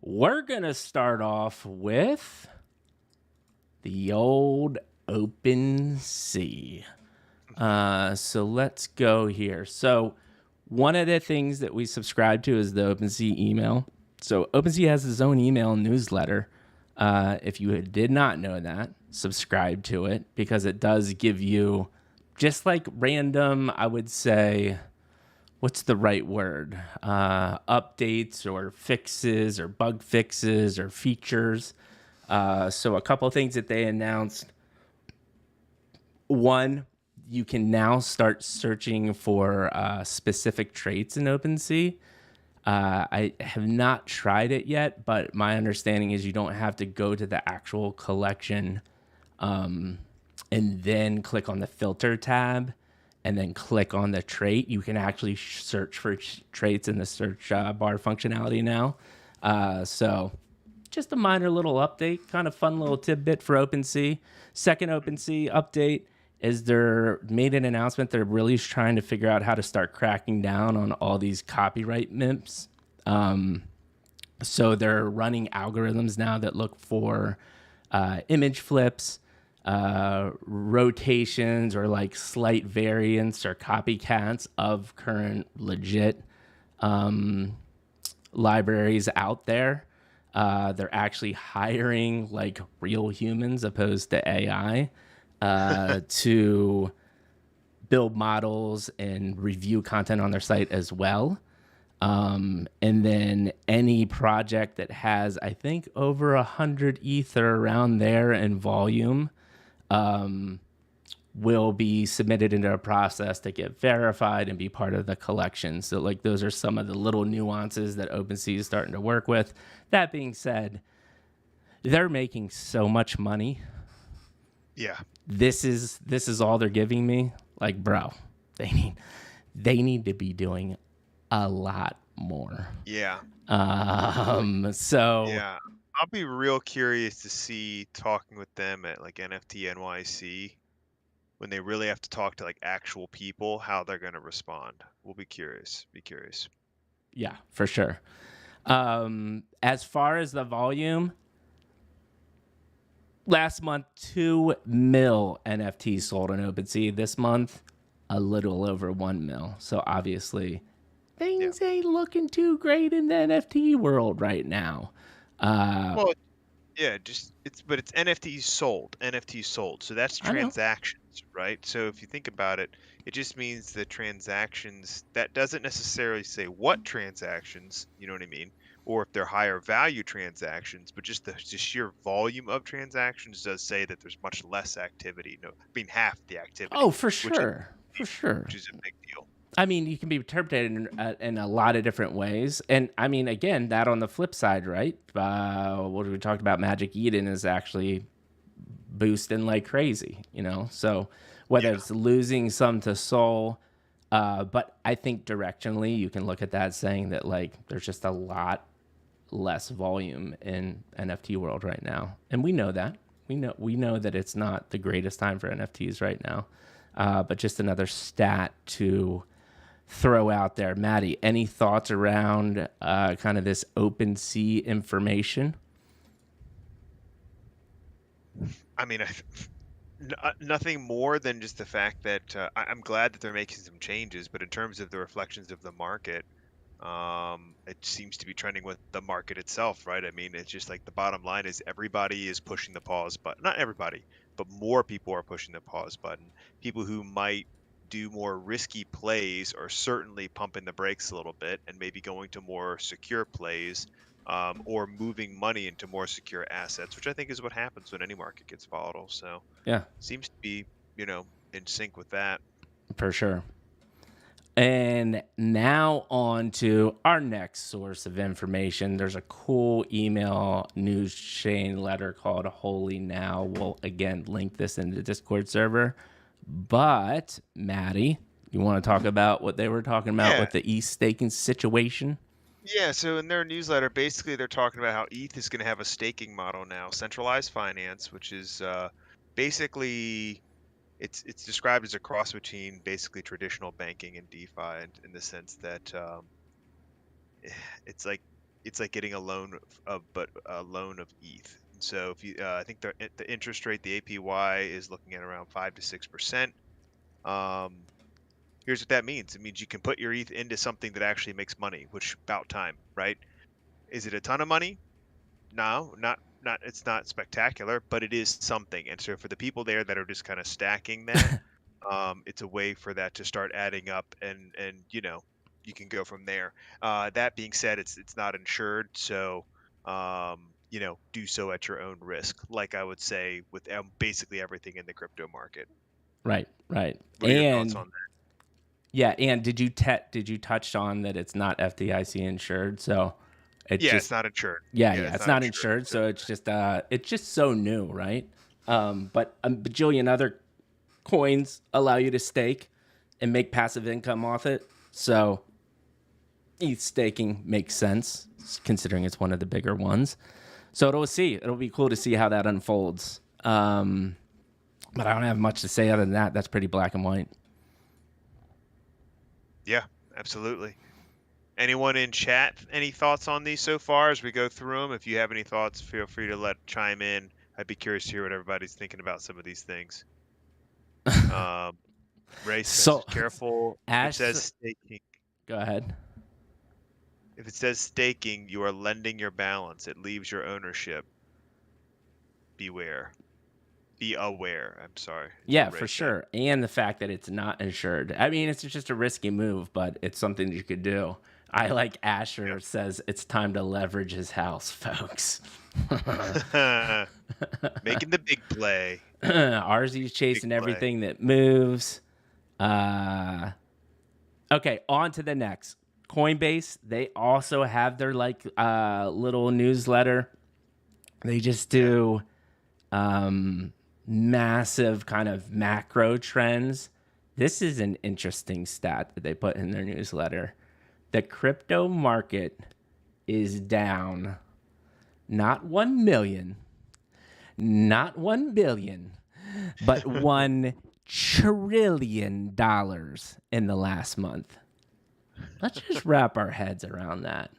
we're going to start off with the old OpenSea. So let's go here. So one of the things that we subscribe to is the OpenSea email. So OpenSea has its own email newsletter. If you did not know that, subscribe to it, because it does give you just like random, I would say, what's the right word? Updates or fixes or bug fixes or features. So a couple of things that they announced. One, you can now start searching for specific traits in OpenSea. I have not tried it yet, but my understanding is you don't have to go to the actual collection and then click on the filter tab and then click on the trait. You can actually search for traits in the search bar functionality now. So just a minor little update, kind of fun little tidbit for OpenSea. Second OpenSea update is they're made an announcement. They're really trying to figure out how to start cracking down on all these copyright MIPs. So they're running algorithms now that look for image flips, rotations or like slight variants or copycats of current legit libraries out there. They're actually hiring like real humans opposed to AI to build models and review content on their site as well. And then any project that has, I think, over 100 ether around there in volume will be submitted into a process to get verified and be part of the collection. So, like, those are some of the little nuances that OpenSea is starting to work with. That being said, they're making so much money. Yeah. This is all they're giving me. Like, bro, they need to be doing a lot more. Yeah. So Yeah. I'll be real curious to see talking with them at like NFT NYC when they really have to talk to like actual people, how they're going to respond. We'll be curious. Be curious. yeah, for sure. As far as the volume, last month 2 mil NFTs sold on OpenSea. This month, a little over 1 mil. So obviously, Yeah. things ain't looking too great in the NFT world right now. Well, yeah, but it's NFTs sold, NFTs sold. So that's I know. transactions, right? So if you think about it, it just means the transactions. That doesn't necessarily say what transactions, you know what I mean? Or if they're higher value transactions, but just the sheer volume of transactions does say that there's much less activity. No, I mean half the Oh, activity, for which is sure, for sure. which is a big deal. I mean, you can be interpreted in a lot of different ways. And I mean, again, that on the flip side, right? What we talked about, Magic Eden is actually boosting like crazy, you know? So whether Yeah. it's losing some to Soul, but I think directionally you can look at that saying that like there's just a lot less volume in NFT world right now. And we know that. We know that it's not the greatest time for NFTs right now. But just another stat to throw out there. Maddie, any thoughts around kind of this OpenSea information? I mean, nothing more than just the fact that I'm glad that they're making some changes, but in terms of the reflections of the market, it seems to be trending with the market itself, right? I mean, it's just like the bottom line is everybody is pushing the pause button. Not everybody, but more people are pushing the pause button. People who might do more risky plays are certainly pumping the brakes a little bit and maybe going to more secure plays, or moving money into more secure assets, which I think is what happens when any market gets volatile. So Yeah, seems to be, in sync with that. for sure. And now on to our next source of information. There's a cool email news chain letter called Holy Now. We'll again link this in the Discord server. But Maddie, you want to talk about what they were talking about Yeah. with the East staking situation? Yeah, so in their newsletter, basically they're talking about how ETH is going to have a staking model now, centralized finance, which is basically it's described as a cross between basically traditional banking and DeFi, in the sense that it's like getting a loan but a loan of ETH. And so if you, I think the interest rate, the APY, is looking at around 5 to 6%. Um, Here's what that means. It means you can put your ETH into something that actually makes money, which about time, right? Is it a ton of money? No, not it's not spectacular, but it is something. And so for the people there that are just kind of stacking that, it's a way for that to start adding up, and you can go from there. That being said, it's not insured, so do so at your own risk. Like I would say with basically everything in the crypto market. Right, right. What are your thoughts And on that? yeah, and did you touch on that it's not FDIC insured? So it Yeah, it's just not insured. yeah, Yeah, yeah, it's it's not not insured. insured, So so it's just so new, right? But a bajillion other coins allow you to stake and make passive income off it. So ETH staking makes sense considering it's one of the bigger ones. So it'll be cool to see how that unfolds. But I don't have much to say other than that. That's pretty black and white. yeah, absolutely. Anyone in chat, any thoughts on these so far as we go through them? If you have any thoughts, feel free to chime in. I'd be curious to hear what everybody's thinking about some of these things. Ray says, So, "Careful if it Ash, says staking. go ahead. If it says staking, you are lending your balance. It leaves your ownership. Beware. Be aware. I'm sorry. Is Yeah, what Ray for said. sure. And the fact that it's not insured. I mean, it's just a risky move, but it's something you could do. I like Asher says it's time to leverage his house, folks. Yeah. Making the big play. RZ's Big chasing play. everything that moves. Okay, on to the next. Coinbase, they also have their like little newsletter. They just do massive kind of macro trends. This is an interesting stat that they put in their newsletter. The crypto market is down not 1 million, not 1 billion, but $1 trillion in the last month. Let's just wrap our heads around that.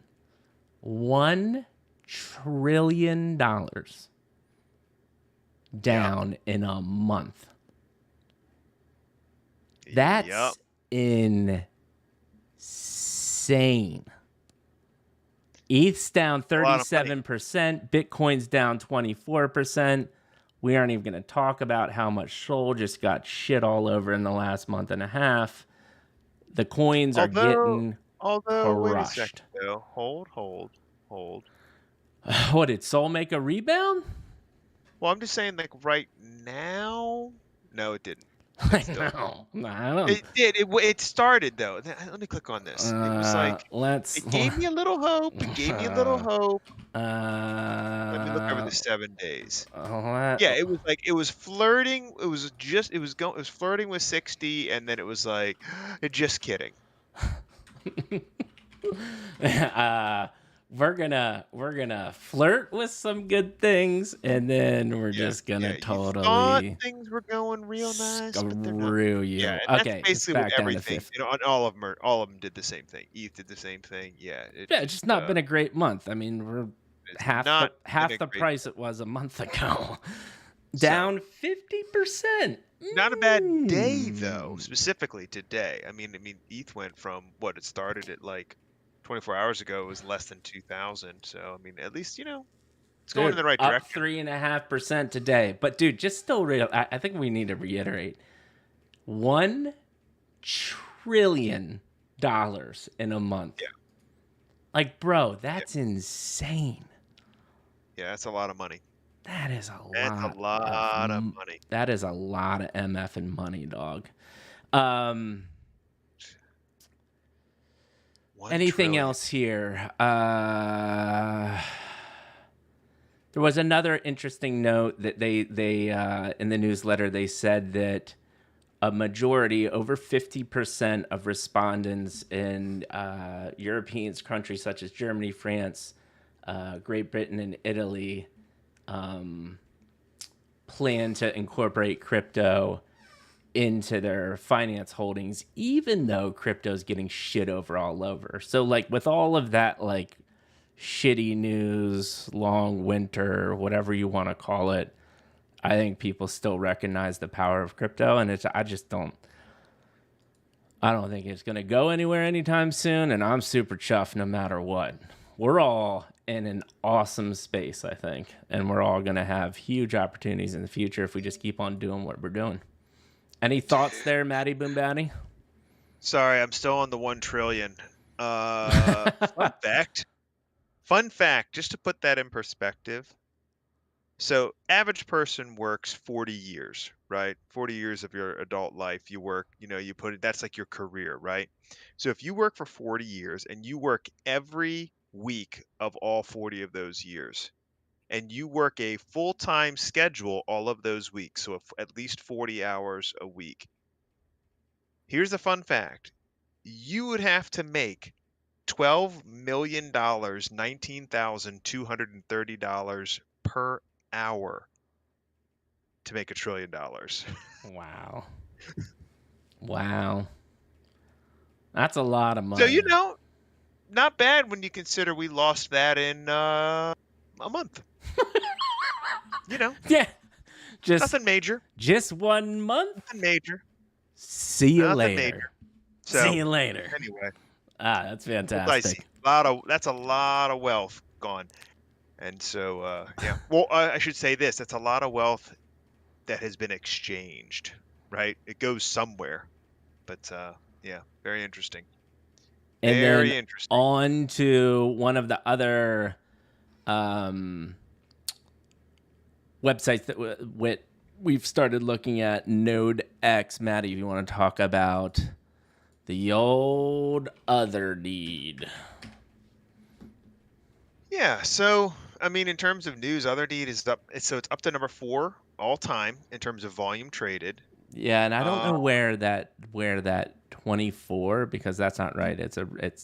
$1 trillion down in a month. That's Yep. insane. ETH's down 37%. Bitcoin's down 24%. We aren't even going to talk about how much Sol just got shit all over in the last month and a half. The coins are getting wait a crushed. second, though. Hold. What, did Sol make a rebound? Well, I'm just saying, like, right now? No, it didn't. I know. It did. It started, though. Let me click on this. It was like, it gave me a little hope. It gave me a little hope. Let me look over the 7 days. Yeah, it was like, it was flirting. It was flirting with 60, and then it was like, just kidding. We're gonna flirt with some good things, and then we're just gonna totally thought things were going real nice, but they're not. screw you. Yeah, and Okay, that's basically what back down to everything. 50. All of them did the same thing. ETH did the same thing. Yeah, It's just not been a great month. I mean, we're half the price it was a month ago. Down 50%. Not a bad day though. Specifically today, I mean, ETH went from what it started at like 24 hours ago. It was less than 2,000. So I mean, at least it's going in the right direction. Up 3.5% today. But dude, just still real. I think we need to reiterate: $1 trillion in a month. Yeah. Like, bro, that's insane. Yeah, that's a lot of money. That is a lot of money. That is a lot of MF and money, dog. Anything else here? There was another interesting note that they in the newsletter, they said that a majority, over 50% of respondents in European countries such as Germany, France, Great Britain, and Italy plan to incorporate crypto into their finance holdings, even though crypto's getting shit over all over. So, like, with all of that, like, shitty news, long winter, whatever you want to call it, I think people still recognize the power of crypto, and I don't think it's going to go anywhere anytime soon, and I'm super chuffed no matter what. We're all in an awesome space, I think, and we're all going to have huge opportunities in the future if we just keep on doing what we're doing. Any thoughts there, Matty Boom Batty? Sorry, I'm still on the 1 trillion. Fun fact, just to put that in perspective. So average person works 40 years, right? 40 years of your adult life, you work, you put it, that's like your career, right? So if you work for 40 years and you work every week of all 40 of those years, and you work a full-time schedule all of those weeks, so at least 40 hours a week. Here's a fun fact. You would have to make $12 million, $19,230 per hour to make $1 trillion. Wow. That's a lot of money. So, not bad when you consider we lost that in a month. You know, Yeah. Just nothing major. 1 month. Nothing major. See you Nothing later. major. See So you later. anyway, That's little dicey. fantastic. That's a lot of wealth gone. And so yeah. Well, I should say this. That's a lot of wealth that has been exchanged, right? It goes somewhere. But yeah, very interesting. And then Very interesting. on to one of the other um, websites that we've started looking at, Node X. Maddie, if you want to talk about the old other deed. Yeah, so I mean, in terms of news, Other Deed is up. It's up to number 4 all time in terms of volume traded. Yeah, and I don't Uh, know where that 24, because that's not right. It's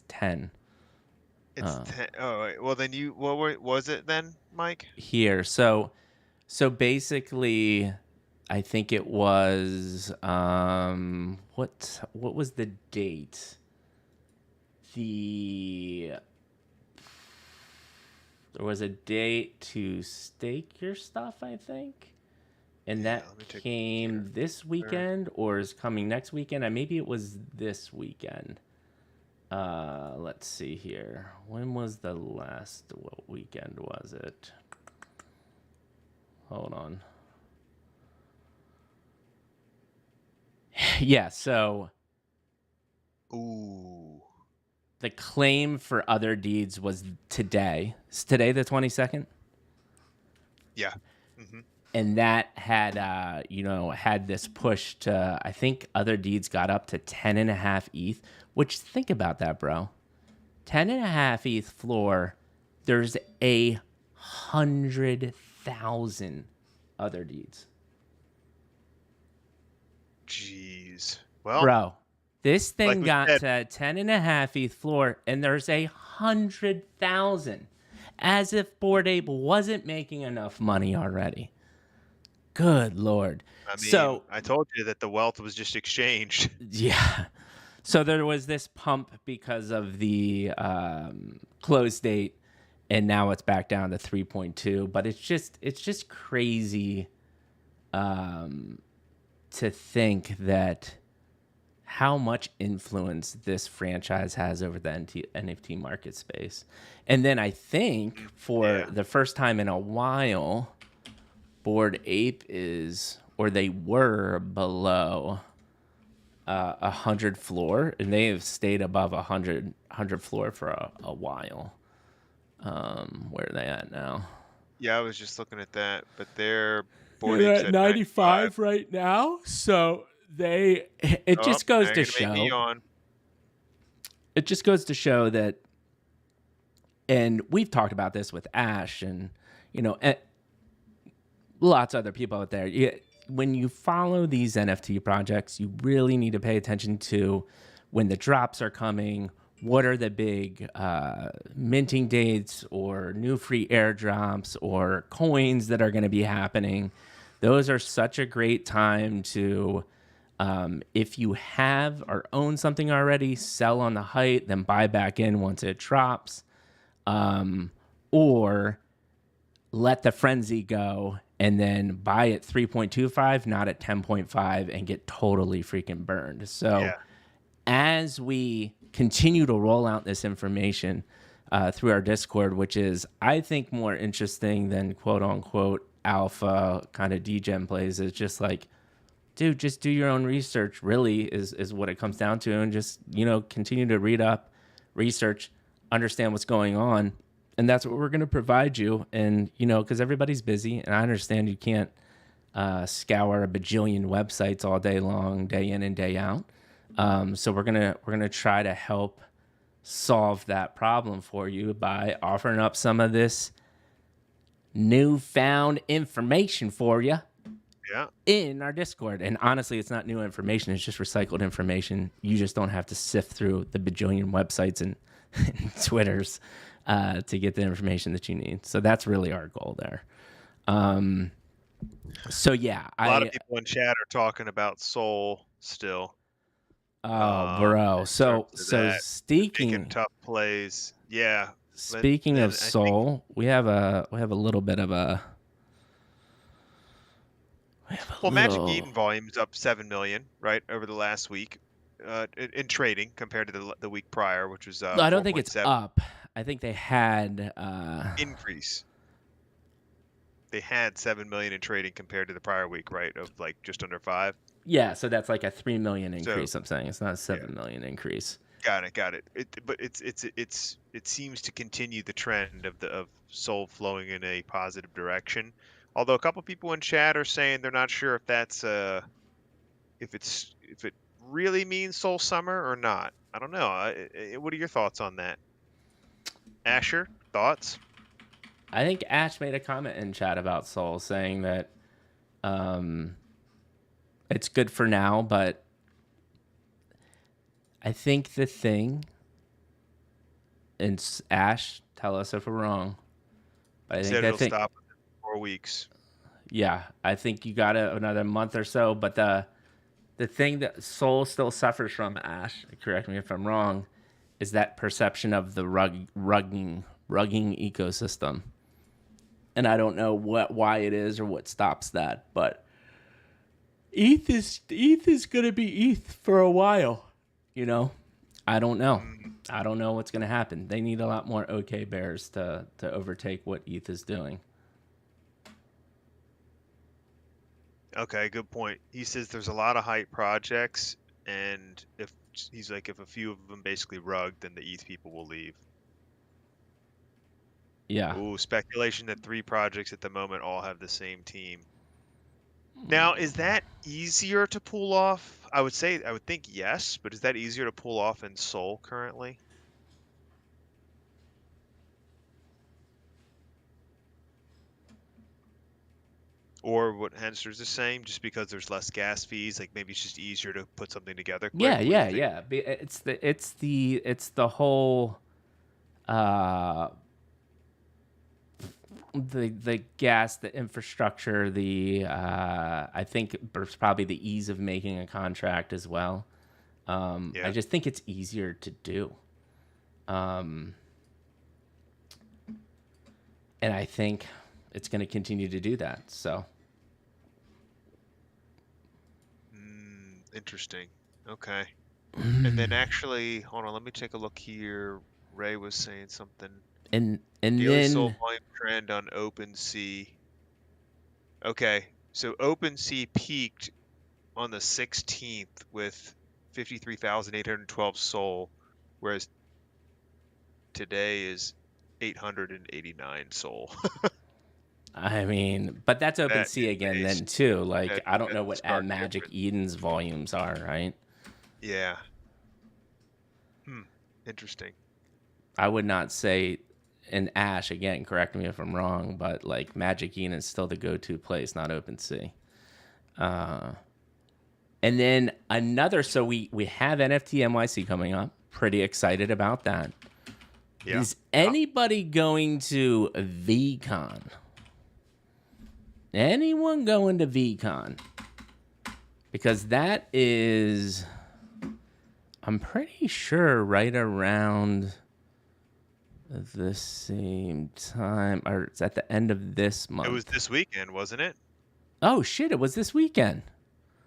10 it's 10. Oh, wait, well then was it then, Mike? here. So basically, I think it was what was the date? The There was a date to stake your stuff, I think. And Yeah, that let me take a look here. came this weekend or is coming next weekend. Maybe it was this weekend. Let's see here. When was the last? What weekend was it? Hold on. Yeah, so Ooh, the claim for other deeds was today. Is today the 22nd? yeah. Hmm. And that had had this push to, I think other deeds got up to 10 and a half ETH, which, think about that, bro. 10 and a half ETH floor, there's 100,000 other deeds. Jeez. Well, Bro, this like thing we got said, to 10 and a half ETH floor, and there's 100,000. As if Bored Ape wasn't making enough money already. Good Lord. I mean, So, I told you that the wealth was just exchanged. yeah. So there was this pump because of the close date, and now it's back down to 3.2. But it's just crazy to think that how much influence this franchise has over the NFT market space. And then I think for Yeah. the first time in a while, Bored Ape they were below 100 floor, and they have stayed above 100 floor for a while. Where are they at now? Yeah, I was just looking at that, but their Board They're Ape at said 95. 95 right now. So it Oh, just goes now to you're gonna make me show. yawn. It just goes to show that, and we've talked about this with Ash and lots of other people out there. When you follow these NFT projects, you really need to pay attention to when the drops are coming. What are the big minting dates or new free airdrops or coins that are going to be happening? Those are such a great time to, if you have or own something already, sell on the height, then buy back in once it drops, or let the frenzy go and then buy at 3.25, not at 10.5, and get totally freaking burned. So Yeah. as we continue to roll out this information through our Discord, which is, I think, more interesting than quote unquote alpha kind of degen plays, is just like, dude, just do your own research, really, is what it comes down to. And just, continue to read up, research, understand what's going on. And that's what we're going to provide you. And, because everybody's busy, and I understand you can't scour a bajillion websites all day long, day in and day out. So we're gonna try to help solve that problem for you by offering up some of this newfound information for you Yeah. in our Discord. And honestly, it's not new information; it's just recycled information. You just don't have to sift through the bajillion websites and, and Twitters to get the information that you need. So that's really our goal there. So yeah, A lot of people in chat are talking about Soul still. Oh, bro. In So terms of so that, making speaking tough plays. Yeah, but speaking then of I think Soul, we have a little bit of a have a Well, Magic little. Eden volume's up 7 million, right, over the last week, in trading compared to the week prior, which was I don't think it's 4.7 up. I think they had. increase. They had 7 million in trading compared to the prior week, right, of like just under 5. Yeah, so that's like a 3 million So, increase. I'm saying it's not a yeah, 7 million increase. got it. But it seems to continue the trend of Soul flowing in a positive direction. Although a couple people in chat are saying they're not sure if that's if it really means Soul Summer or not. I don't know. What are your thoughts on that? Asher, thoughts? I think Ash made a comment in chat about Soul saying that um, it's good for now, but I think the thing, and Ash, tell us if we're wrong, but He I think said that it'll thing, stop in 4 weeks. yeah, I think you got another month or so, but the thing that Soul still suffers from, Ash, correct me if I'm wrong, is that perception of the rugging ecosystem. And I don't know why it is or what stops that, but ETH is gonna be ETH for a while. You know, I don't know. Mm, I don't know what's gonna happen. They need a lot more OK bears to overtake what ETH is doing. okay, good point. He says there's a lot of hype projects, and if he's like if a few of them basically rug, then the ETH people will leave. Yeah. Ooh, speculation that 3 projects at the moment all have the same team. Now, is that easier to pull off? I would think yes, but is that easier to pull off in Soul currently? Or what Henster's is saying, just because there's less gas fees, like maybe it's just easier to put something together Yeah, quick. What do you yeah, think? yeah. It's the whole uh the gas, the infrastructure, the I think it's probably the ease of making a contract as well. I Yeah. just think it's easier to do. Um, and I think it's going to continue to do that. So, Interesting. Okay. And then actually, hold on, let me take a look here. Ray was saying something. and Daily Soul then volume trend on OpenSea. Okay, so OpenSea peaked on the 16th with 53,812 Soul, whereas today is 889 Soul. I mean, but that's That is OpenSea again a then too. Like I don't know that's a what stark Magic difference. Eden's volumes are, right? Yeah. Hmm. Interesting. I would not say in Ash again, correct me if I'm wrong, but like Magic Eden is still the go-to place, not OpenSea. Uh And then another, so we have NFT NYC coming up. Pretty excited about that. Yeah. Is anybody going to VCon? Anyone going to VCon? Because that is, I'm pretty sure, right around the same time, or it's at the end of this It was month. this weekend, wasn't it? Oh shit! It was this weekend.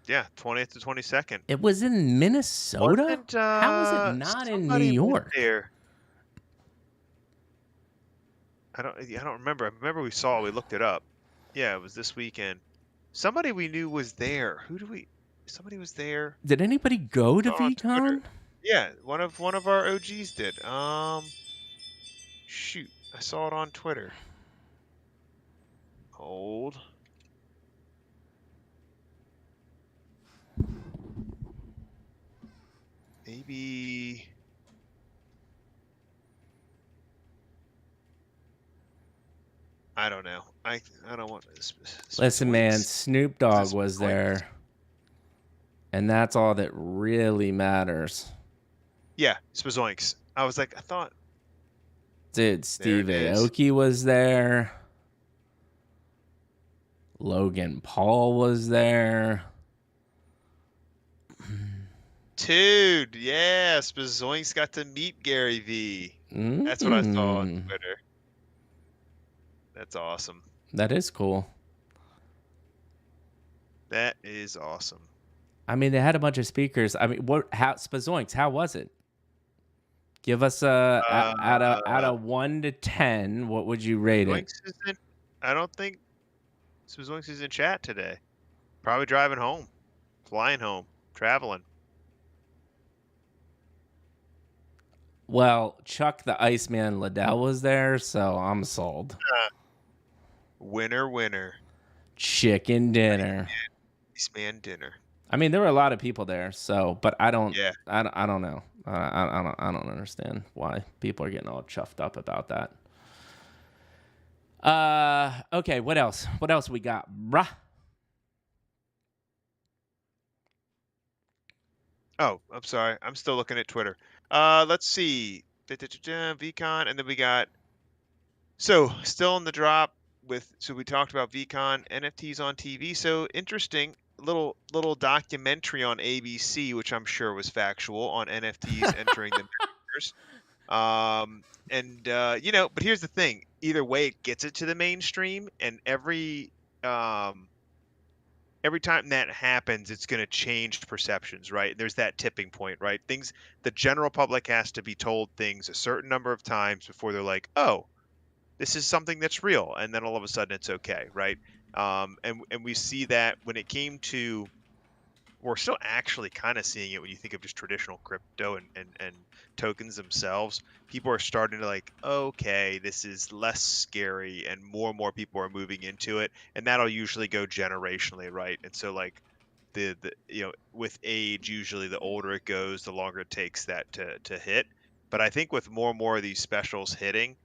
Yeah, 20th to 22nd. It was in Minnesota. Wasn't How is it not in New somebody went York? there? I don't remember. I remember we looked it up. Yeah, it was this weekend. Somebody we knew was there. Who do we Somebody was there. Did anybody go to Saw it on Twitter. VCon? Yeah, one of our OGs did. Shoot. I saw it on Twitter. Hold. Maybe I don't know. I don't want Listen, man, Spazoinks. Snoop Was Dogg it was Spazoinks? there, and that's all that really matters. Yeah, Spazoinks. I was like, I thought Dude, there Steve it is. Aoki was there. Logan Paul was there. Dude, yeah, Spazoinks got to meet Gary V. That's what I saw on Mm, Twitter. That's awesome. that is cool. That is awesome. I mean, they had a bunch of speakers. I mean, how Spazoinks, how was it? Give us out Uh, of 1 to 10, what would you rate it? Zoinks isn't. I don't think Zoinks is in chat today. Probably driving home, flying home, traveling. Well, Chuck the Iceman Liddell was there, so I'm sold. Winner, winner. Chicken dinner. Iceman dinner. I mean, there were a lot of people there, so but I don't Yeah. I don't know. I don't understand why people are getting all chuffed up about that. Okay, what else? What else we got, bruh? Oh, I'm sorry. I'm still looking at Twitter. Let's see. VCon, and then we got. So still in the drop with. So we talked about VCon NFTs on TV. So interesting little documentary on ABC, which I'm sure was factual on NFTs entering the metaverse. But here's the thing. Either way, it gets it to the mainstream, and every time that happens, it's going to change perceptions, right? There's that tipping point, right? The general public has to be told things a certain number of times before they're like, oh, this is something that's real. And then all of a sudden it's okay, right? And we see that when it came to, we're still actually kind of seeing it when you think of just traditional crypto and tokens themselves. People are starting to like, okay, this is less scary, and more people are moving into it, and that'll usually go generationally, right? And so like the with age, usually the older it goes, the longer it takes that to hit. But I think with more and more of these specials hitting,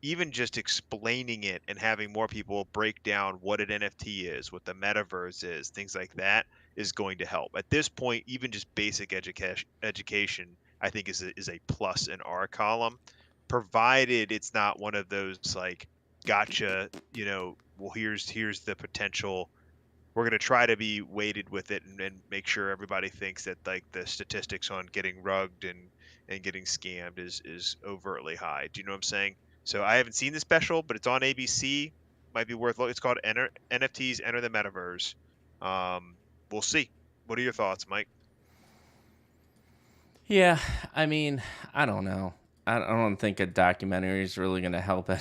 even just explaining it and having more people break down what an NFT is, what the metaverse is, things like that is going to help. At this point, even just basic education, I think is a plus in our column, provided it's not one of those like, gotcha, well, here's the potential. We're going to try to be weighted with it and make sure everybody thinks that like the statistics on getting rugged and getting scammed is overtly high. Do you know what I'm saying? So I haven't seen the special, but it's on ABC. Might be worth looking. It's called NFTs Enter the Metaverse. We'll see. What are your thoughts, Mike? Yeah, I mean, I don't know. I don't think a documentary is really going to help it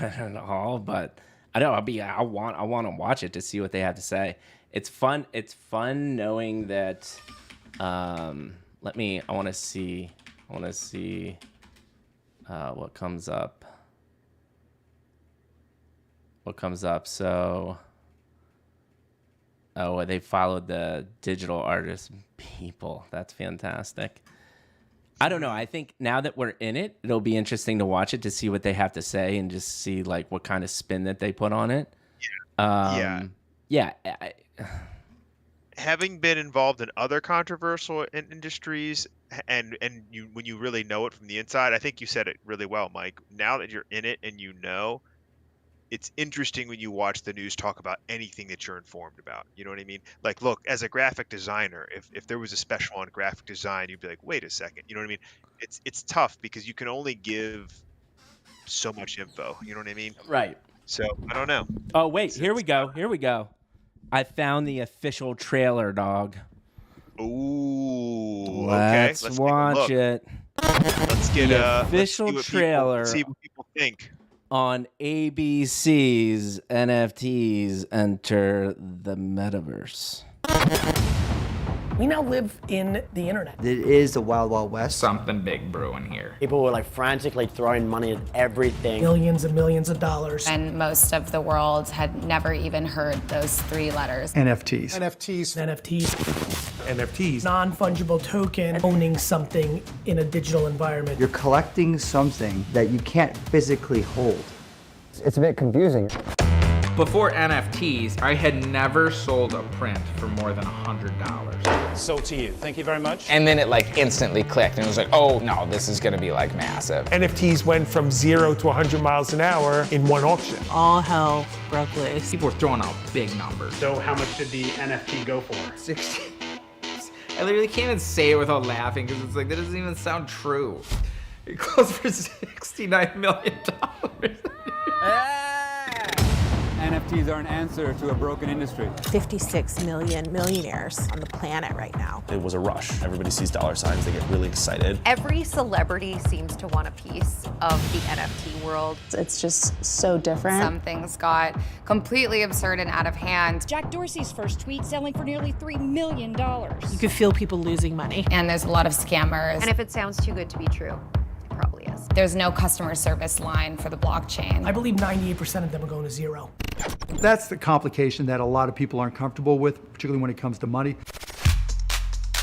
at all, but I know I want to watch it to see what they have to say. It's fun. It's fun knowing that I want to see what comes up. So they followed the digital artist people. That's fantastic. I don't know. I think now that we're in it, it'll be interesting to watch it to see what they have to say and just see like what kind of spin that they put on it. Yeah. Having been involved in other controversial industries, and when you really know it from the inside, I think you said it really well, Mike. Now that you're in it and it's interesting when you watch the news talk about anything that you're informed about. You know what I mean? Like, look, as a graphic designer, if there was a special on graphic design, you'd be like, wait a second. You know what I mean? It's tough because you can only give so much info. You know what I mean? Right. So I don't know. Oh wait, here we go. I found the official trailer, dog. Ooh, Let's okay. watch it. Let's get the official trailer. See what people think. On ABC's NFTs Enter the Metaverse. We now live in the internet. It is the Wild Wild West. Something big brewing here. People were like frantically throwing money at everything. Millions and millions of dollars. And most of the world had never even heard those three letters. NFTs. Non-fungible token, owning something in a digital environment. You're collecting something that you can't physically hold. It's a bit confusing. Before NFTs, I had never sold a print for more than $100. Sold to you. Thank you very much. And then it like instantly clicked and it was like, oh no, this is gonna be like massive. NFTs went from 0 to 100 miles an hour in one auction. All hell broke loose. People were throwing out big numbers. So how much did the NFT go for? 60. I literally can't even say it without laughing because it's like, that doesn't even sound true. It goes for $69 million. NFTs are an answer to a broken industry. 56 million millionaires on the planet right now. It was a rush. Everybody sees dollar signs, they get really excited. Every celebrity seems to want a piece of the NFT world. It's just so different. Some things got completely absurd and out of hand. Jack Dorsey's first tweet selling for nearly $3 million. You could feel people losing money. And there's a lot of scammers. And if it sounds too good to be true, it probably is. There's no customer service line for the blockchain. I believe 98% of them are going to zero. That's the complication that a lot of people aren't comfortable with, particularly when it comes to money.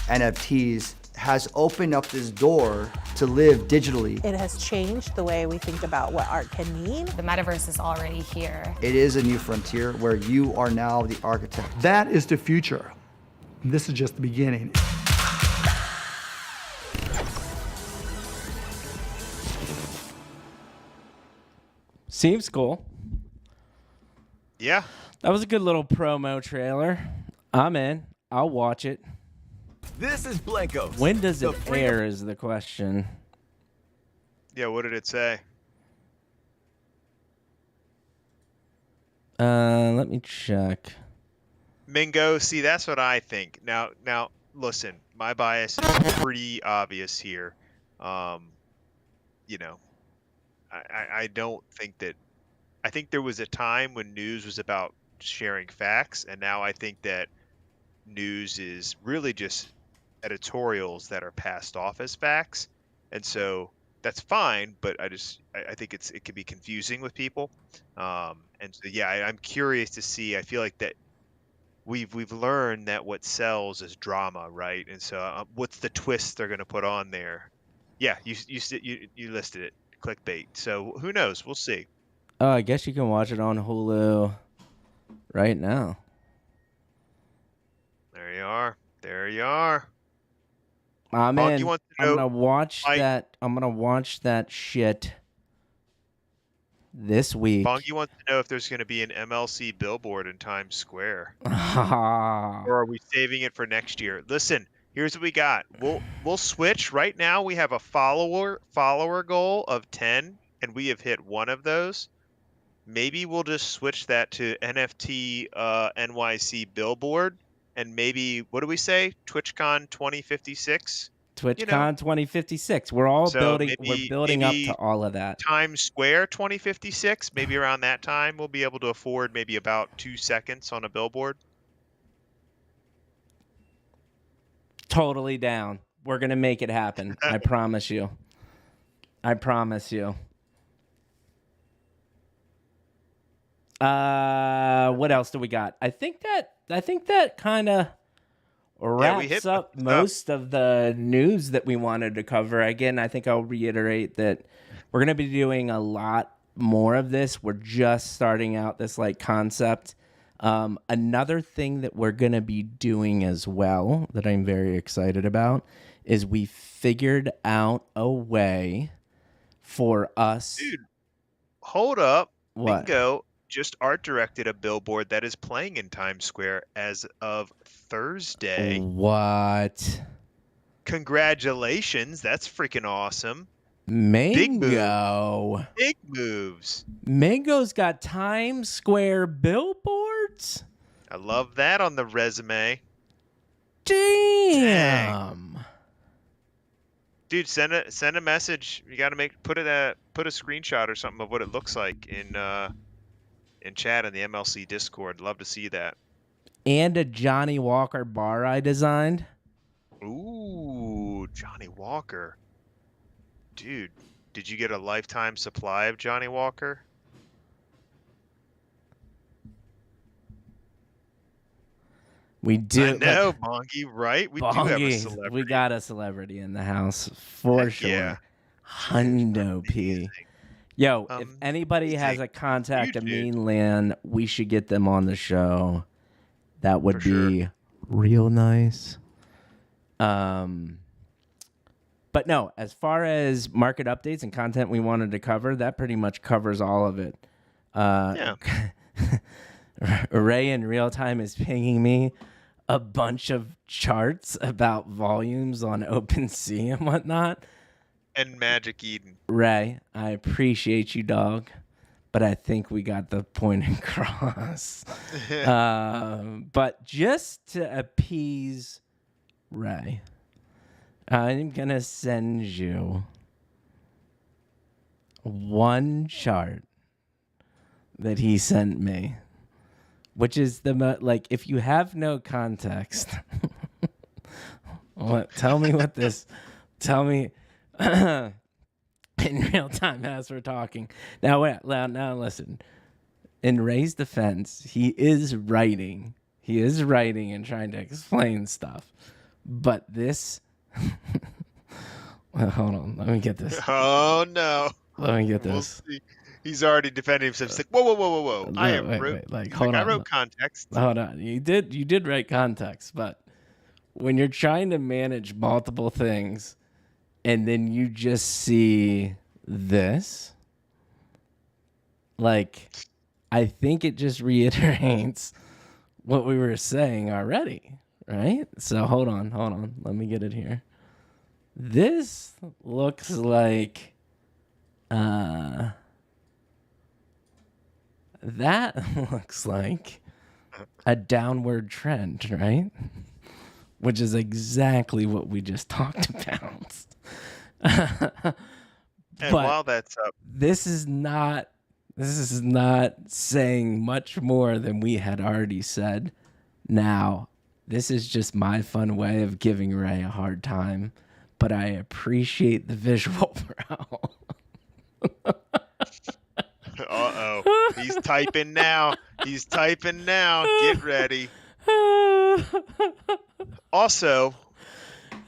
NFTs has opened up this door to live digitally. It has changed the way we think about what art can mean. The metaverse is already here. It is a new frontier where you are now the architect. That is the future. This is just the beginning. Seems cool. Yeah. That was a good little promo trailer. I'm in. I'll watch it. This is Blankos. When does it air is the question. Yeah, what did it say? Let me check. Mingo, see, that's what I think. Now, listen, my bias is pretty obvious here. You know, I don't think that. I think there was a time when news was about sharing facts, and now I think that news is really just editorials that are passed off as facts, and so that's fine. But I think it can be confusing with people, and so yeah, I'm curious to see. I feel like that we've learned that what sells is drama, right? And so what's the twist they're going to put on there? Yeah, you listed it, clickbait. So who knows? We'll see. Oh, I guess you can watch it on Hulu right now. There you are. There you are. I'm Bong, in. you want to I'm know gonna watch why- that. I'm gonna watch that shit this week. Bongi wants to know if there's going to be an MLC billboard in Times Square, or Ah, are we saving it for next year? Listen, here's what we got. We'll switch. Right now, we have a follower goal of 10, and we have hit one of those. Maybe we'll just switch that to NFT NYC billboard, and maybe what do we say? TwitchCon 2056. TwitchCon 2056. We're all So building. maybe- We're building up maybe to all of that. Times Square 2056. Maybe around that time, we'll be able to afford maybe about 2 seconds on a billboard. Totally down. We're gonna make it happen. I promise you. I promise you. What else do we got? I think that kind of wraps hit up most of the news that we wanted to cover. Again, I think I'll reiterate that we're gonna be doing a lot more of this. We're just starting out this like concept. Another thing that we're gonna be doing as well that I'm very excited about is we figured out a way for us. Dude, hold up. What? Bingo just art directed a billboard that is playing in Times Square as of Thursday. What? Congratulations. That's freaking awesome. Mango. Big moves. Mango's got Times Square billboards? I love that on the resume. Damn. Dude, send a message. You got to put a screenshot or something of what it looks like in chat in the MLC Discord. Love to see that. And a Johnny Walker bar I designed. Ooh, Johnny Walker. Dude, did you get a lifetime supply of Johnny Walker? We do. I know, Bongi, right? We do have a Bongi, celebrity. we got a celebrity in the house for Heck sure. yeah. Hundo P. Yo, if anybody has amazing. a contact You, of dude. Mainland, we should get them on the show. That would For be real nice. But no, as far as market updates and content we wanted to cover, that pretty much covers all of it. Yeah. Ray in real time is pinging me a bunch of charts about volumes on OpenSea and whatnot. And Magic Eden. Ray, I appreciate you, dog. but I think we got the point across. But just to appease Ray, I'm going to send you one chart that he sent me, which is like, if you have no context, tell me in real time as we're talking. Now listen. In Ray's defense, he is writing and trying to explain stuff. But this well, hold on, let me get this. Oh no. Let me get this. We'll see. He's already defending himself. He's like, whoa. No, I wrote context. Hold on. You did write context, but when you're trying to manage multiple things and then you just see this, like, I think it just reiterates what we were saying already, right? So hold on. Let me get it here. This looks like that looks like a downward trend, right? Which is exactly what we just talked about. And while that's up, this is not saying much more than we had already said. Now, this is just my fun way of giving Ray a hard time, but I appreciate the visual, bro. Uh-oh. He's typing now. Get ready. Also,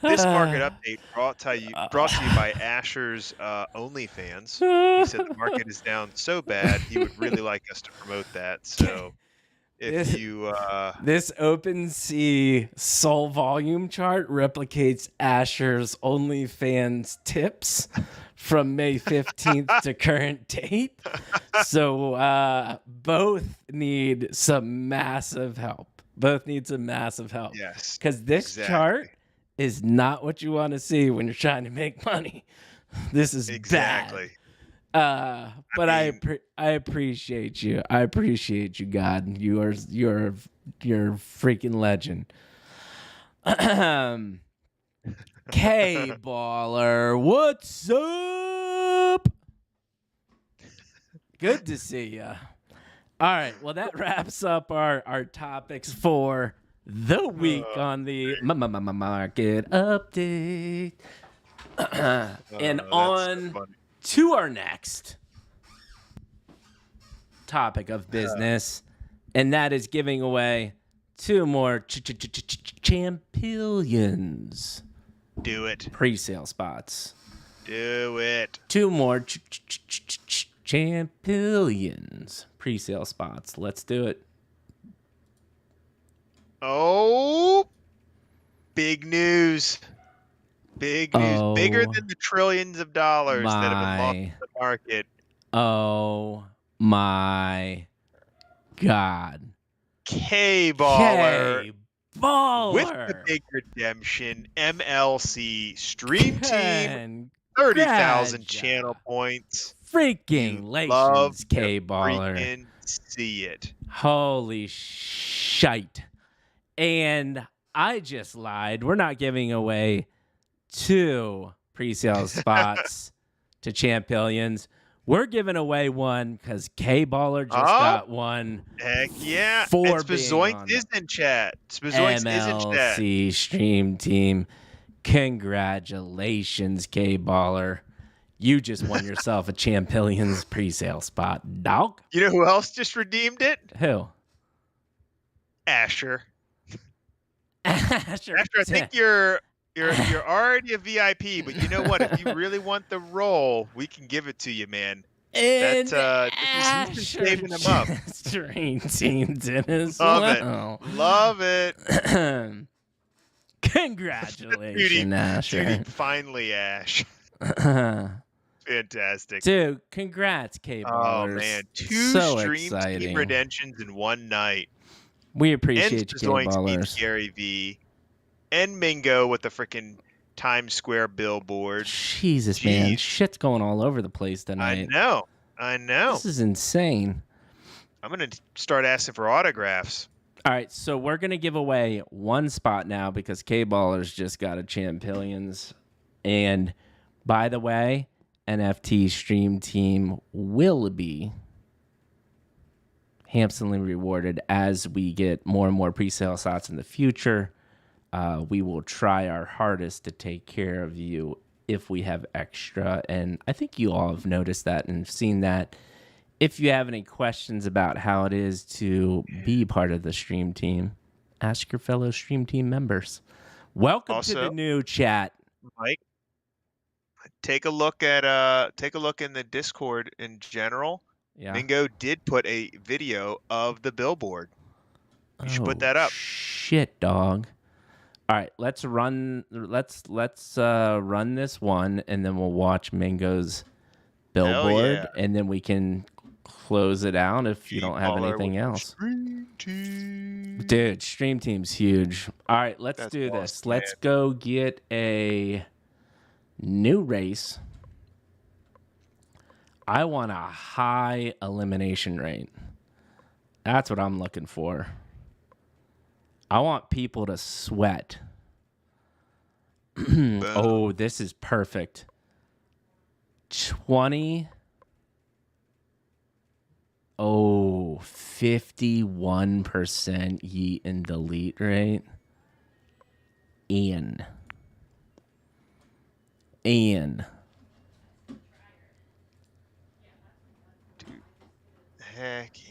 this market update brought to you by Asher's OnlyFans. He said the market is down so bad, he would really like us to promote that. So if you... This OpenSea Soul volume chart replicates Asher's OnlyFans tips from May 15th to current date. So both need some massive help. Yes. Because this chart is not what you want to see when you're trying to make money. This is bad. But I appreciate you. I appreciate you, God. You're a freaking legend. K-Baller, what's up? Good to see ya. All right, well, that wraps up our topics for the week on the market update. And on to our next topic of business, and that is giving away 2 more champions. Do it. Pre-sale spots. Do it. 2 more champions. Pre-sale spots. Let's do it. Oh, big news. Big news. Bigger than the trillions of dollars that have been lost in the market. Oh my God. K-Baller. K-Baller. With the big redemption, MLC Stream Team, 30,000 channel points. Freaking legends, K-Baller. Freaking see it. Holy shite. And I just lied. We're not giving away 2 pre-sale spots to Champions. We're giving away 1 because K-Baller just got 1. Heck yeah. For and Spazoink is in chat. MLC Stream Team. Congratulations, K-Baller. You just won yourself a Champions pre-sale spot, dog. You know who else just redeemed it? Who? Asher. Asher, I think you're already a VIP, but you know what? If you really want the role, we can give it to you, man. And he's been saving them up. Stream Team did as Love it. Congratulations, Asher. Finally, Ash. Fantastic. Dude, congrats, K-Ballers. Oh, man. 2 so Stream exciting. Team redemptions in one night. We appreciate you, Spazoink's K-Ballers. Gary V. And Mingo with the freaking Times Square billboard. Jesus, man. Shit's going all over the place tonight. I I know. This is insane. I'm going to start asking for autographs. All right, so we're going to give away one spot now because K-Ballers just got a Champillions. And by the way, NFT Stream Team will be handsomely rewarded as we get more and more pre-sale slots in the future. We will try our hardest to take care of you if we have extra. And I think you all have noticed that and seen that. If you have any questions about how it is to be part of the stream team, ask your fellow stream team members. Welcome Also, to the new chat. Mike, take a look in the Discord in general. Yeah. Mingo did put a video of the billboard. You should put that up. Shit, dog. All right, let's run this one, and then we'll watch Mingo's billboard, and then we can close it out if you don't have anything else. Dude, stream team's huge. All right, let's do this. Let's go get a new race. I want a high elimination rate. That's what I'm looking for. I want people to sweat. Oh, this is perfect. 20. Oh, 51% yeet and delete rate. Ian. Dude, heck yeah.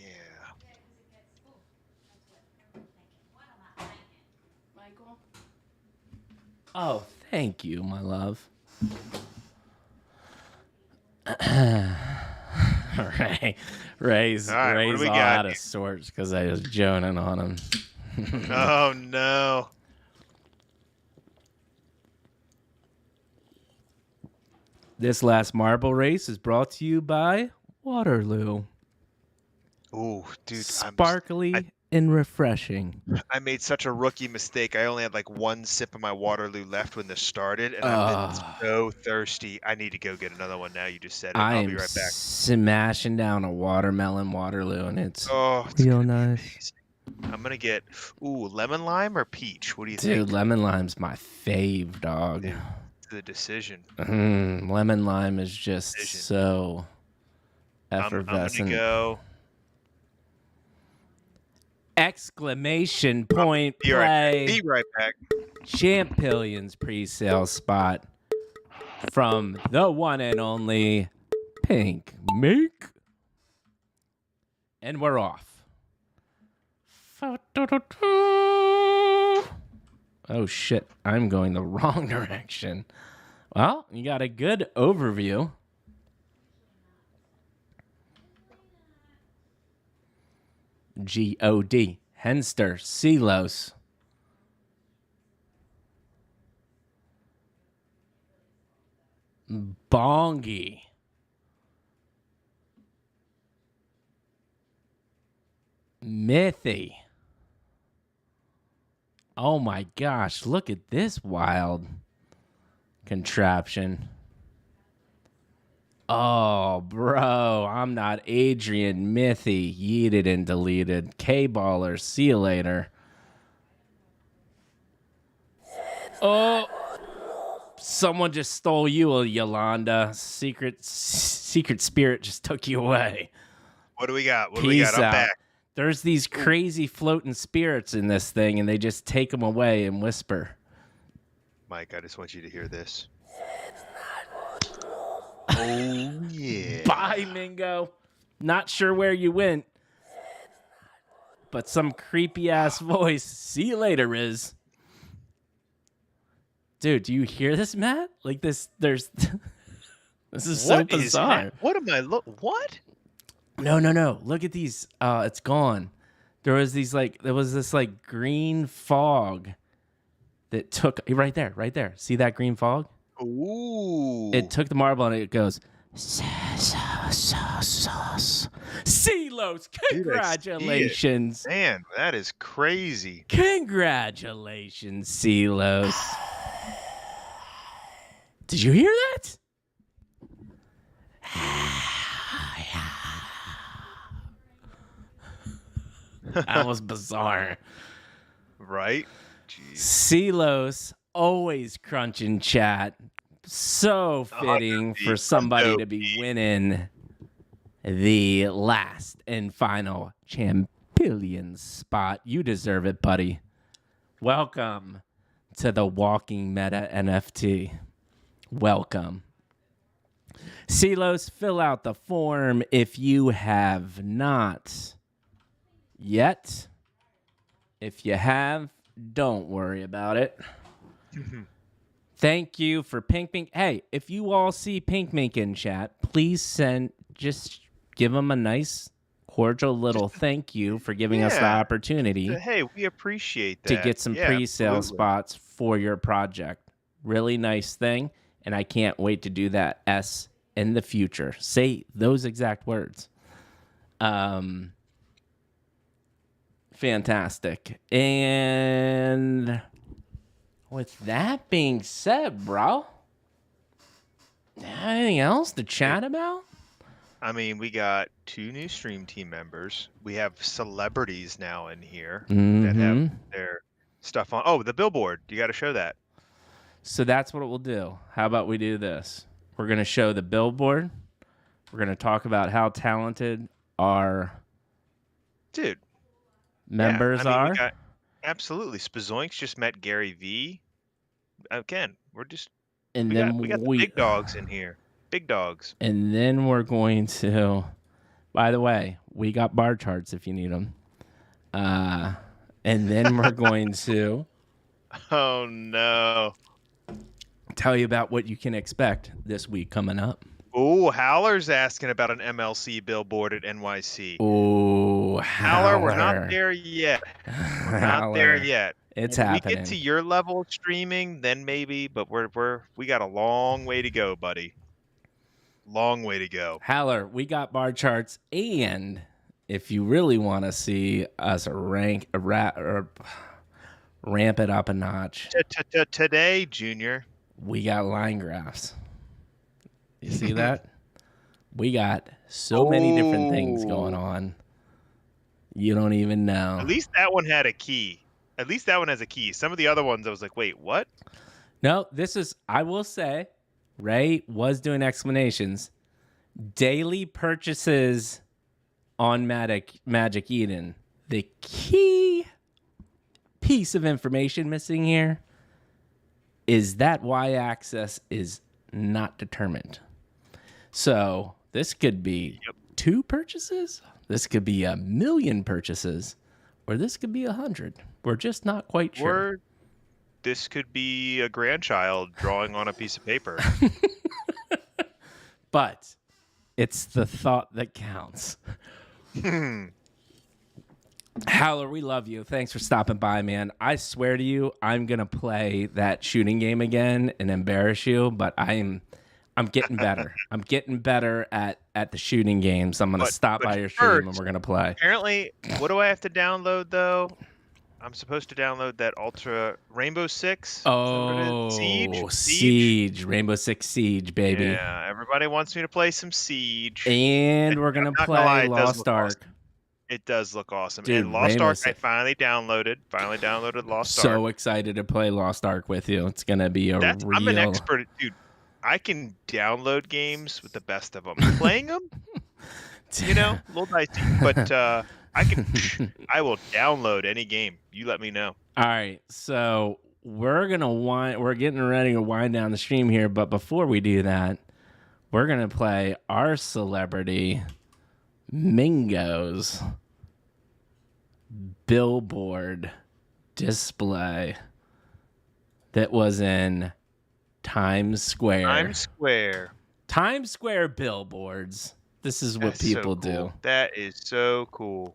Oh, thank you, my love. Ray's all out of sorts because I was joning on him. Oh, no. This last marble race is brought to you by Waterloo. Ooh, dude. Sparkly and refreshing. I made such a rookie mistake. I only had like one sip of my Waterloo left when this started, and I've been so thirsty. I need to go get another one now. You just said it. I'll be right back. Smashing down a watermelon Waterloo, and it's real nice. I'm going to get, lemon lime or peach? What do you think? think? Dude, lemon lime's my fave, dog. Dude, the decision. Lemon lime is just so effervescent. I'm going to go. Exclamation point play. Be right back. Champillions pre-sale spot from the one and only Pink Meek. And we're off. Oh shit, I'm going the wrong direction. Well, you got a good overview. G-O-D, Henster, Silos. Bongi. Mithy. Oh my gosh, look at this wild contraption. Oh, bro, I'm not Adrian Mithy. Yeeted and deleted. K-Baller, see you later. Oh, someone just stole you, Yolanda. Secret spirit just took you away. What do we got? Peace I'm out. back. There's these crazy floating spirits in this thing, and they just take them away and whisper. Mike, I just want you to hear this. Oh, yeah. Bye, Mingo. Not sure where you went, but some creepy-ass voice. See you later, Riz. Dude, do you hear this, Matt? Like this, this is so bizarre. What am I what? No. Look at these. It's gone. There was this green fog that took right there. See that green fog? Ooh. It took the marble and it goes. Silos, congratulations. Dude, man, that is crazy. Congratulations, Silos. Did you hear that? That was bizarre. Right? Jeez. Silos always crunching chat. So fitting for somebody to be winning the last and final champion spot. You deserve it, buddy. Welcome to the Walking Meta NFT. Welcome. Silos, fill out the form if you have not yet. If you have, don't worry about it. Thank you for Pink Mink. Hey, if you all see Pink Mink in chat, please just give them a nice, cordial little thank you for giving us the opportunity. Hey, we appreciate that. To get some pre-sale absolutely. spots for your project. Really nice thing, and I can't wait to do that in the future. Say those exact words. Fantastic. And with that being said, bro, anything else to chat about? I mean, we got 2 new stream team members. We have celebrities now in here that have their stuff on. Oh, the billboard. You got to show that. So that's what we'll do. How about we do this? We're going to show the billboard. We're going to talk about how talented our members are. We got, absolutely. Spazoinks just met Gary V. Again, we got the big dogs in here. Big dogs. And then we're going to, by the way, we got bar charts if you need them. And then we're going to oh no, tell you about what you can expect this week coming up. Oh, Howler's asking about an MLC billboard at NYC. Oh, Howler, we're not there yet. We're not there yet. It's when happening. we get to your level of streaming, then maybe, but we got a long way to go, buddy. Long way to go. Howler, we got bar charts, and if you really want to see us ramp it up a notch, today, Junior, we got line graphs. You see that? We got so many different things going on. You don't even know. At least that one had a key. At least that one has a key. Some of the other ones, I was like, wait, what? No, I will say, Ray was doing explanations. Daily purchases on Magic Eden. The key piece of information missing here is that y-axis is not determined. So this could be 2 purchases. This could be 1 million purchases, or this could be 100. We're just not quite sure. Or this could be a grandchild drawing on a piece of paper. But it's the thought that counts. Howler, we love you. Thanks for stopping by, man. I swear to you, I'm going to play that shooting game again and embarrass you, but I'm getting better. I'm getting better at the shooting games. I'm going to stop by your stream and we're going to play. Apparently, what do I have to download, though? I'm supposed to download that Ultra Rainbow Six. Oh, Siege. Rainbow Six Siege, baby. Yeah, everybody wants me to play some Siege. And we're going to play Lost Ark. Awesome. It does look awesome. Dude, and Lost Rainbow Ark, Six. I finally downloaded Lost Ark. So excited to play Lost Ark with you. It's going to be real... I'm an expert, dude. I can download games with the best of them. Playing them, a little dicey, but I will download any game. You let me know. All right, so we're getting ready to wind down the stream here, but before we do that, we're gonna play our celebrity Mingo's billboard display that was in Times Square. Times Square billboards. This is what people do. That is so cool.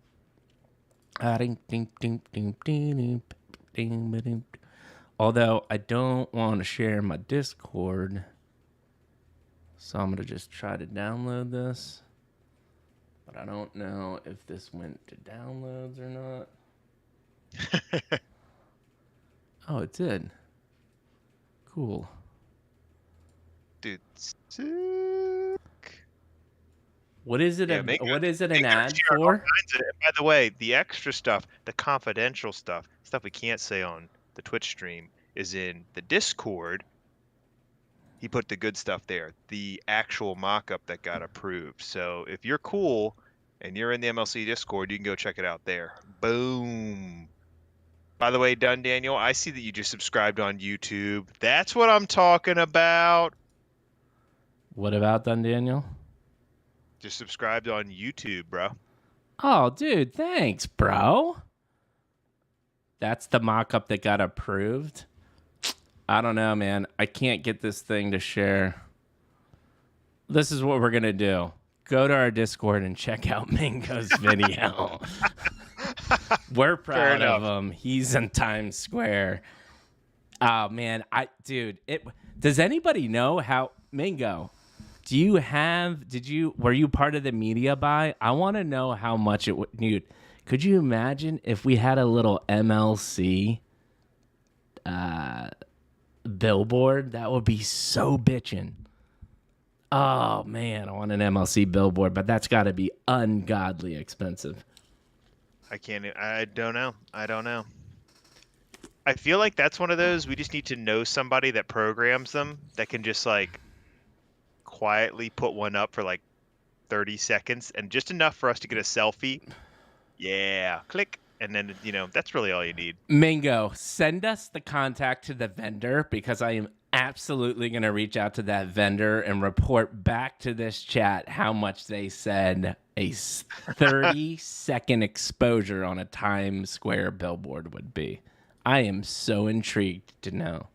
Although I don't want to share my Discord, so I'm going to just try to download this. But I don't know if this went to downloads or not. Oh, it did. Cool. Dude, sick. What is it? Yeah, What is it an Mango ad shared all for? kinds of- and by the way, the extra stuff, the confidential stuff we can't say on the Twitch stream, is in the Discord. He put the good stuff there, the actual mock-up that got approved. So if you're cool and you're in the MLC Discord, you can go check it out there. Boom. By the way, Done Daniel, I see that you just subscribed on YouTube. That's what I'm talking about. What about Dun Daniel? Just subscribed on YouTube, bro. Oh, dude, thanks, bro. That's the mock-up that got approved. I don't know, man. I can't get this thing to share. This is what we're going to do. Go to our Discord and check out Mingo's video. We're proud of him. He's in Times Square. Oh, man. Does anybody know how... Mingo, were you part of the media buy? I want to know how much it would... Dude, could you imagine if we had a little MLC billboard? That would be so bitchin'. Oh, man, I want an MLC billboard, but that's got to be ungodly expensive. I don't know. I feel like that's one of those, we just need to know somebody that programs them that can just like quietly put one up for like 30 seconds and just enough for us to get a selfie. Yeah, click. And then, that's really all you need. Mingo, send us the contact to the vendor, because I am absolutely going to reach out to that vendor and report back to this chat how much they said a 30-second exposure on a Times Square billboard would be. I am so intrigued to know.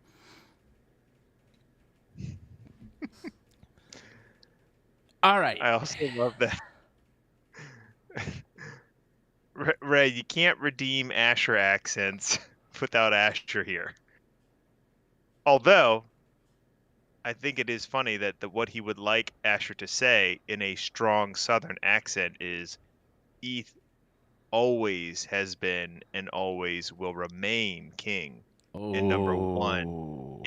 All right. I also love that. Ray, you can't redeem Asher accents without Asher here. Although, I think it is funny that what he would like Asher to say in a strong Southern accent is, "Eth always has been and always will remain king, and number one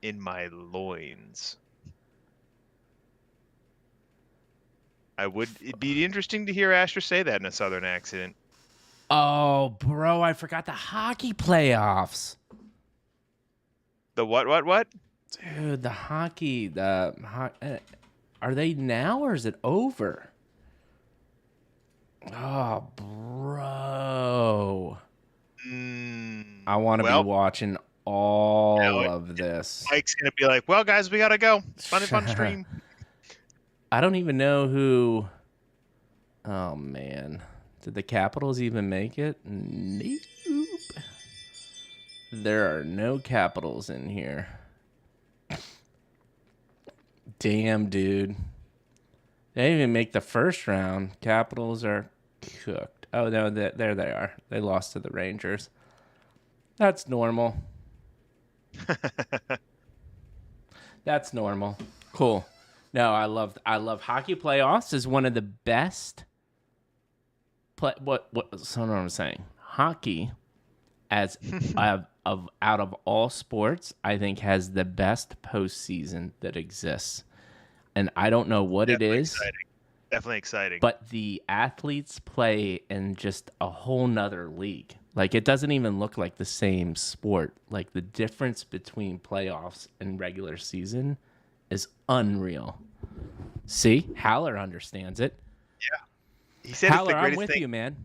in my loins." It'd be interesting to hear Asher say that in a Southern accent. Oh, bro, I forgot the hockey playoffs. The what? Dude, the hockey, are they now or is it over? Oh, bro. I want to be watching all of this. Mike's going to be like, well, guys, we got to go. It's fun stream. I don't even know who... Oh, man. Did the Capitals even make it? Nope. There are no Capitals in here. Damn, dude. They didn't even make the first round. Capitals are cooked. Oh, no, there they are. They lost to the Rangers. That's normal. That's normal. Cool. No, I love hockey playoffs. Is one of the best. So what I'm saying, hockey, as out of all sports, I think has the best postseason that exists, and I don't know what Definitely it is. Exciting. Definitely exciting. But the athletes play in just a whole nother league. Like, it doesn't even look like the same sport. Like, the difference between playoffs and regular season is unreal. See, Haller understands it. Yeah, he said Haller, it's the greatest I'm with thing you, man.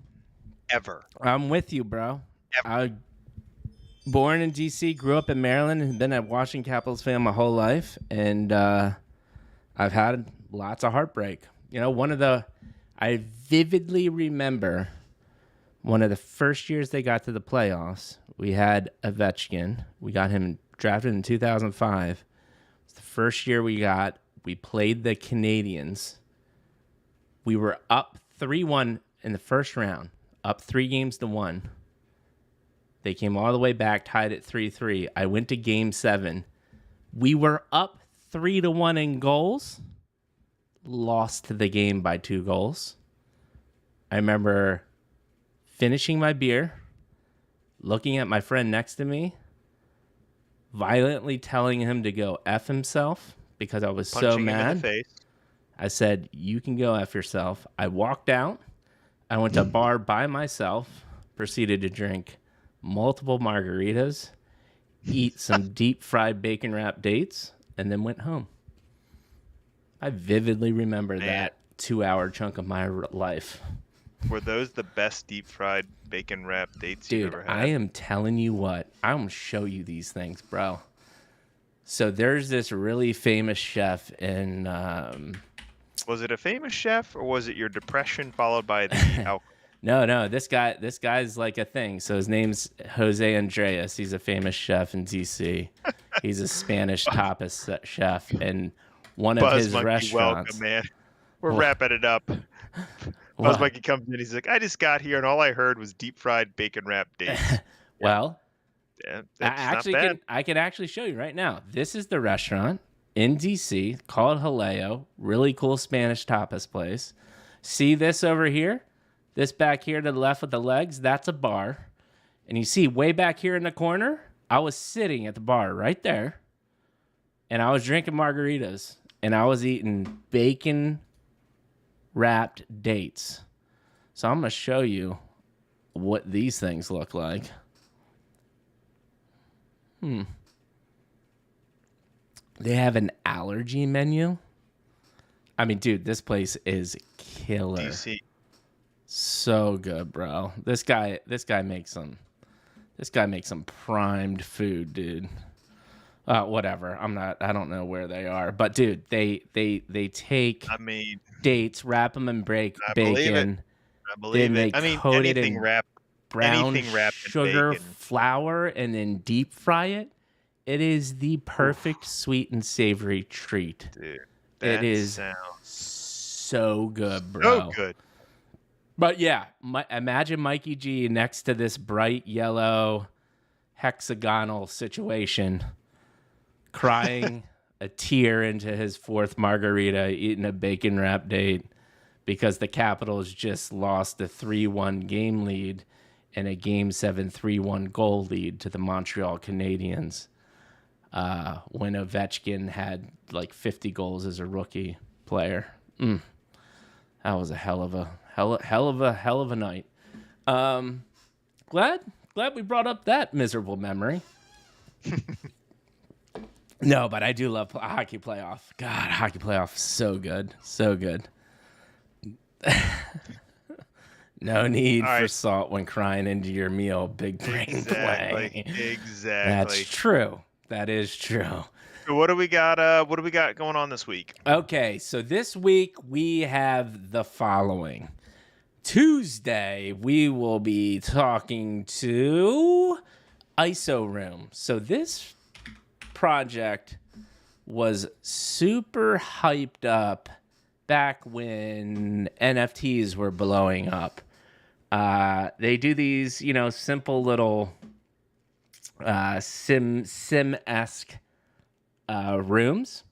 Ever. I'm with you, bro. Ever. Born in D.C., grew up in Maryland, and been a Washington Capitals fan my whole life, and I've had lots of heartbreak. I vividly remember one of the first years they got to the playoffs. We had Ovechkin. We got him drafted in 2005. It's the first year we played the Canadiens. We were up 3-1 in the first round, up 3-1. They came all the way back, tied at 3-3. I went to Game 7. We were up 3-1 in goals, lost the game by 2 goals. I remember finishing my beer, looking at my friend next to me, violently telling him to go F himself because I was so Punching him in mad. the face. I said, you can go F yourself. I walked out. I went to a bar by myself, proceeded to drink multiple margaritas, eat some deep fried bacon wrapped dates, and then went home. I vividly remember that 2-hour chunk of my life. Were those the best deep fried bacon wrapped dates Dude, you've ever had? I am telling you what. I'm going to show you these things, bro. So there's this really famous chef in... Was it a famous chef, or was it your depression followed by the alcohol? No. This guy's like a thing. So his name's Jose Andreas. He's a famous chef in DC. He's a Spanish tapas chef, and one of his restaurants. Welcome, man. We're wrapping it up. Buzz Monkey comes in. He's like, I just got here, and all I heard was deep fried bacon wrapped dates. Well, yeah, I can actually show you right now. This is the restaurant in DC called Jaleo. Really cool Spanish tapas place. See this over here? This back here to the left with the legs, that's a bar. And you see way back here in the corner, I was sitting at the bar right there. And I was drinking margaritas. And I was eating bacon wrapped dates. So I'm going to show you what these things look like. They have an allergy menu. I mean, dude, this place is killer. DC. So good, bro. This guy makes some primed food, dude. Whatever. I don't know where they are, but dude, they take dates, wrap them in bacon. I believe it. I mean, anything wrapped brown in sugar bacon. flour and then deep fry it. It is the perfect sweet and savory treat. Dude, it is sounds so good, bro. so good. But yeah, imagine Mikey G next to this bright yellow hexagonal situation, crying a tear into his fourth margarita, eating a bacon wrap date because the Capitals just lost a 3-1 game lead and a Game 7 3-1 goal lead to the Montreal Canadiens when Ovechkin had like 50 goals as a rookie player. That was a hell of a night. Glad we brought up that miserable memory. No, but I do love hockey playoff. God, hockey playoff is so good. So good. No need for salt when crying into your meal, big brain play. Exactly. That's true. That is true. So what do we got? What do we got going on this week? Okay, so this week we have the following. Tuesday, we will be talking to ISO Room. So this project was super hyped up back when NFTs were blowing up. They do these, simple little sim-esque rooms,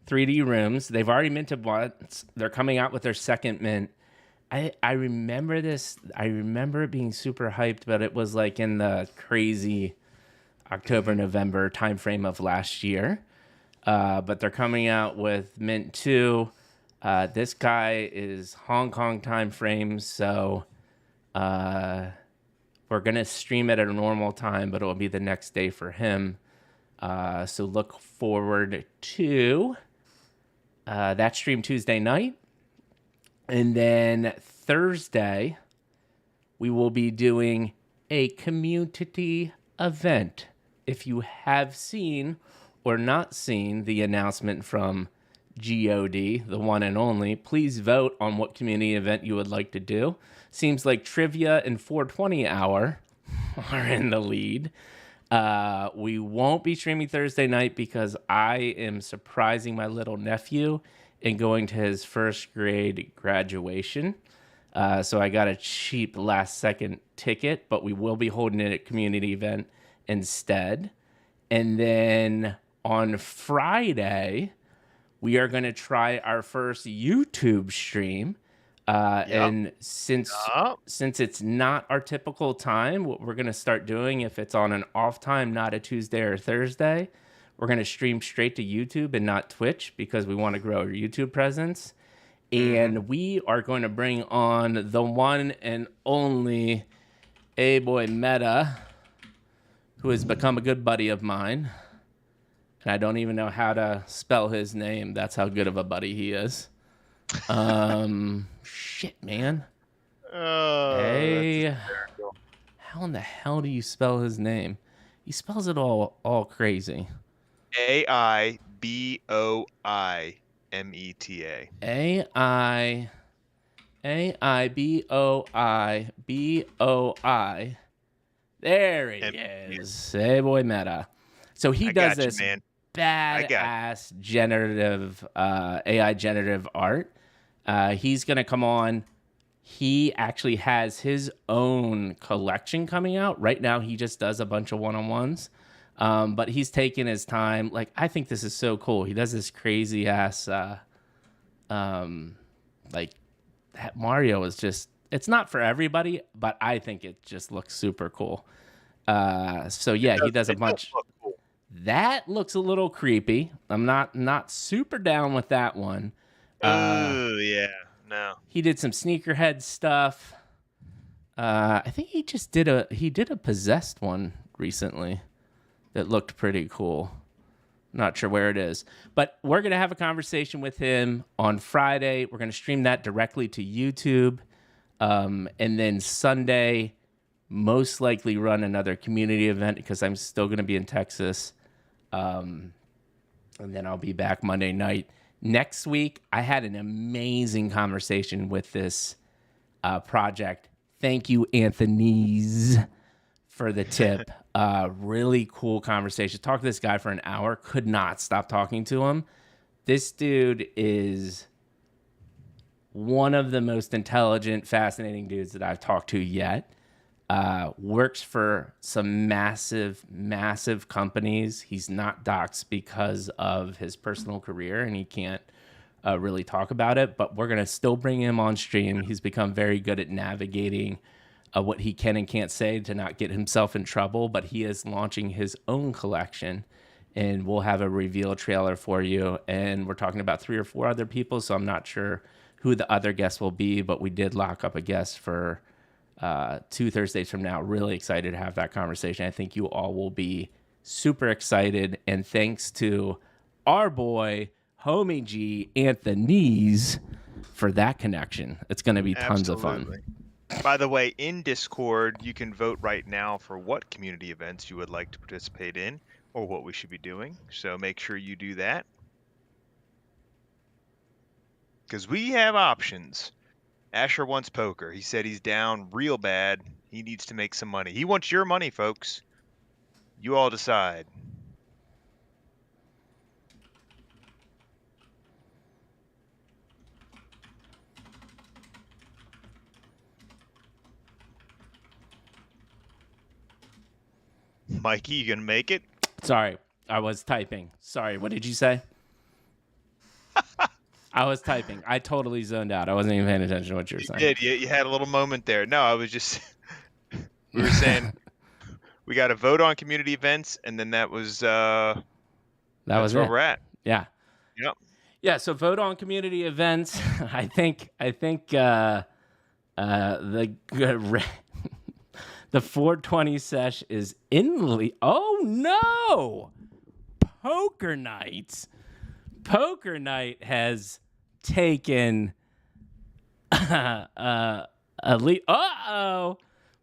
3D rooms. They've already minted once. They're coming out with their second mint. I remember this. I remember it being super hyped, but it was like in the crazy October, November timeframe of last year. But they're coming out with Mint 2. This guy is Hong Kong time frame, so we're going to stream it at a normal time, but it will be the next day for him. So look forward to that stream Tuesday night. And then Thursday, we will be doing a community event. If you have seen or not seen the announcement from GOD, the one and only, please vote on what community event you would like to do. Seems like Trivia and 420 Hour are in the lead. We won't be streaming Thursday night because I am surprising my little nephew and going to his first grade graduation. So I got a cheap last second ticket, but we will be holding it at community event instead. And then on Friday, we are going to try our first YouTube stream. And since it's not our typical time, what we're going to start doing, if it's on an off time, not a Tuesday or Thursday, we're going to stream straight to YouTube and not Twitch because we want to grow our YouTube presence. And we are going to bring on the one and only A-Boy Meta, who has become a good buddy of mine. And I don't even know how to spell his name. That's how good of a buddy he is. Shit, man. Oh, How in the hell do you spell his name? He spells it all crazy. AIBOIMETA. AIBOIBOI. There he is. Hey, boy, Meta. So he does this badass generative AI generative art. He's gonna come on. He actually has his own collection coming out right now. He just does a bunch of one-on-ones, but he's taking his time. Like, I think this is so cool. He does this crazy ass, like that Mario is just. It's not for everybody, but I think it just looks super cool. So yeah, he does a bunch. That looks a little creepy. I'm not super down with that one. Oh yeah, no. He did some sneakerhead stuff. I think he did a possessed one recently that looked pretty cool. Not sure where it is, but we're gonna have a conversation with him on Friday. We're gonna stream that directly to YouTube, and then Sunday, most likely run another community event because I'm still gonna be in Texas, and then I'll be back Monday night. Next week, I had an amazing conversation with this project. Thank you, Anthony's, for the tip. Really cool conversation. Talked to this guy for an hour. Could not stop talking to him. This dude is one of the most intelligent, fascinating dudes that I've talked to yet. Works for some massive, massive companies. He's not doxxed because of his personal career, and he can't really talk about it, but we're going to still bring him on stream. He's become very good at navigating what he can and can't say to not get himself in trouble, but he is launching his own collection, and we'll have a reveal trailer for you. And we're talking about 3 or 4 other people, so I'm not sure who the other guests will be, but we did lock up a guest for 2 Thursdays from now. Really excited to have that conversation. I think you all will be super excited. And thanks to our boy, Homie G, Anthony's, for that connection. It's going to be tons of fun. By the way, in Discord, you can vote right now for what community events you would like to participate in or what we should be doing. So make sure you do that, because we have options. Asher wants poker. He said he's down real bad. He needs to make some money. He wants your money, folks. You all decide. Mikey, you gonna make it? Sorry, I was typing. Sorry, what did you say? I was typing. I totally zoned out. I wasn't even paying attention to what you were saying. You did. You had a little moment there. No, I was just... we were saying we got to vote on community events, and then that was... that was where we're at. Yeah. Yep. Yeah, so vote on community events. I think the 420 sesh is in the lead. Oh no! Poker night. Poker night has taken a lead. Uh-oh.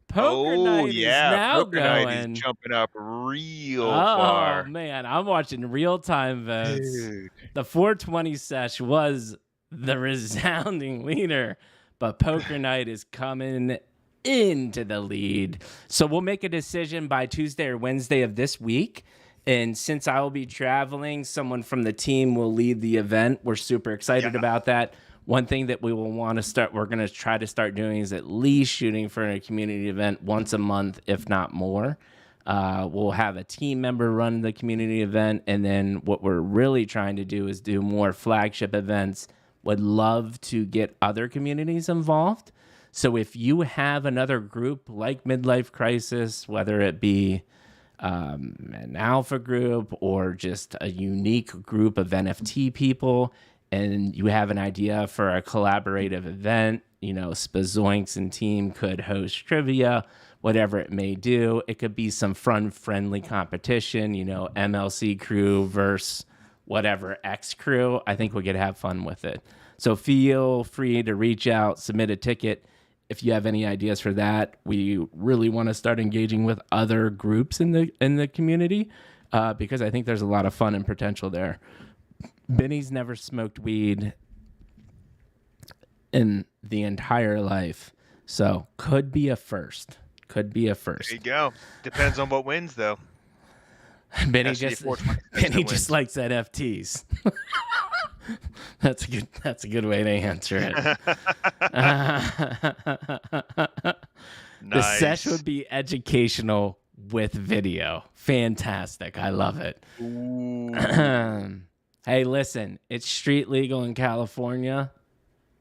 Poker night is now Poker going. Night is jumping up real far. Oh, man. I'm watching real-time votes. Dude. The 420 sesh was the resounding leader, but Poker Night is coming into the lead. So we'll make a decision by Tuesday or Wednesday of this week. And since I will be traveling, someone from the team will lead the event. We're super excited about that. One thing that we will want to start, we're going to try to start doing is at least shooting for a community event once a month, if not more. We'll have a team member run the community event. And then what we're really trying to do is do more flagship events. Would love to get other communities involved. So if you have another group like Midlife Crisis, whether it be an alpha group or just a unique group of NFT people, and you have an idea for a collaborative event, Spazoinks and team could host trivia, whatever it may do. It could be some fun, friendly competition, MLC crew versus whatever X crew. I think we could have fun with it. So feel free to reach out, submit a ticket. If you have any ideas for that, we really want to start engaging with other groups in the community because I think there's a lot of fun and potential there. Benny's never smoked weed in the entire life, so could be a first. There you go. Depends on what wins, though. Benny just likes NFTs. That's a good way to answer it. The sesh would be educational with video. Fantastic. I love it. Hey, listen, it's street legal in California.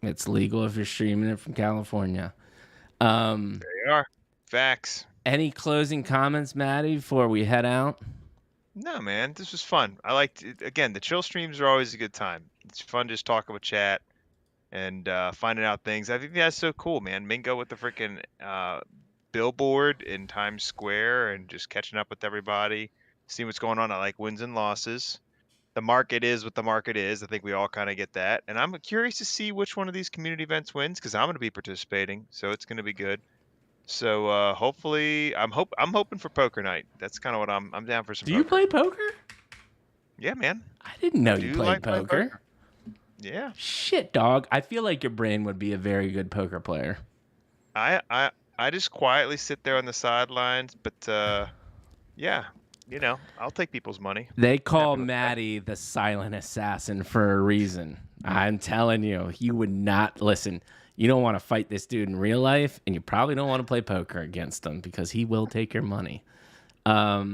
It's legal if you're streaming it from California. There you are. Facts. Any closing comments, Maddie, before we head out? No, man, this was fun. I liked it. Again, the chill streams are always a good time. It's fun just talking with chat and finding out things. I think that's so cool, man. Mingo with the freaking billboard in Times Square and just catching up with everybody, seeing what's going on. I like wins and losses. The market is what the market is. I think we all kind of get that. And I'm curious to see which one of these community events wins because I'm going to be participating, so it's going to be good. So hopefully, I'm hoping for poker night. That's kind of what I'm down for. Some. Do you play poker? Yeah, man. I didn't know you played poker. Yeah. Shit, dog. I feel like your brain would be a very good poker player. I just quietly sit there on the sidelines, but yeah, I'll take people's money. They call Maddie the silent assassin for a reason. I'm telling you, he would not listen. You don't want to fight this dude in real life, and you probably don't want to play poker against him because he will take your money. All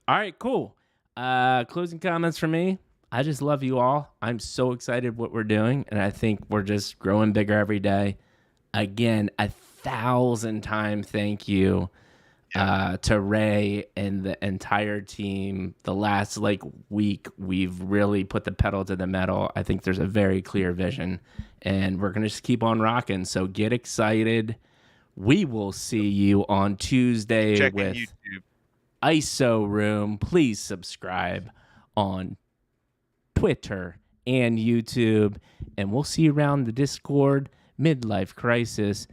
right, cool. Closing comments from me. I just love you all. I'm so excited what we're doing, and I think we're just growing bigger every day. Again, 1,000 times thank you to Ray and the entire team. The last week, we've really put the pedal to the metal. I think there's a very clear vision, and we're going to just keep on rocking. So get excited. We will see you on Tuesday with YouTube. ISO Room. Please subscribe on Twitter and YouTube, and we'll see you around the Discord. Midlife Crisis.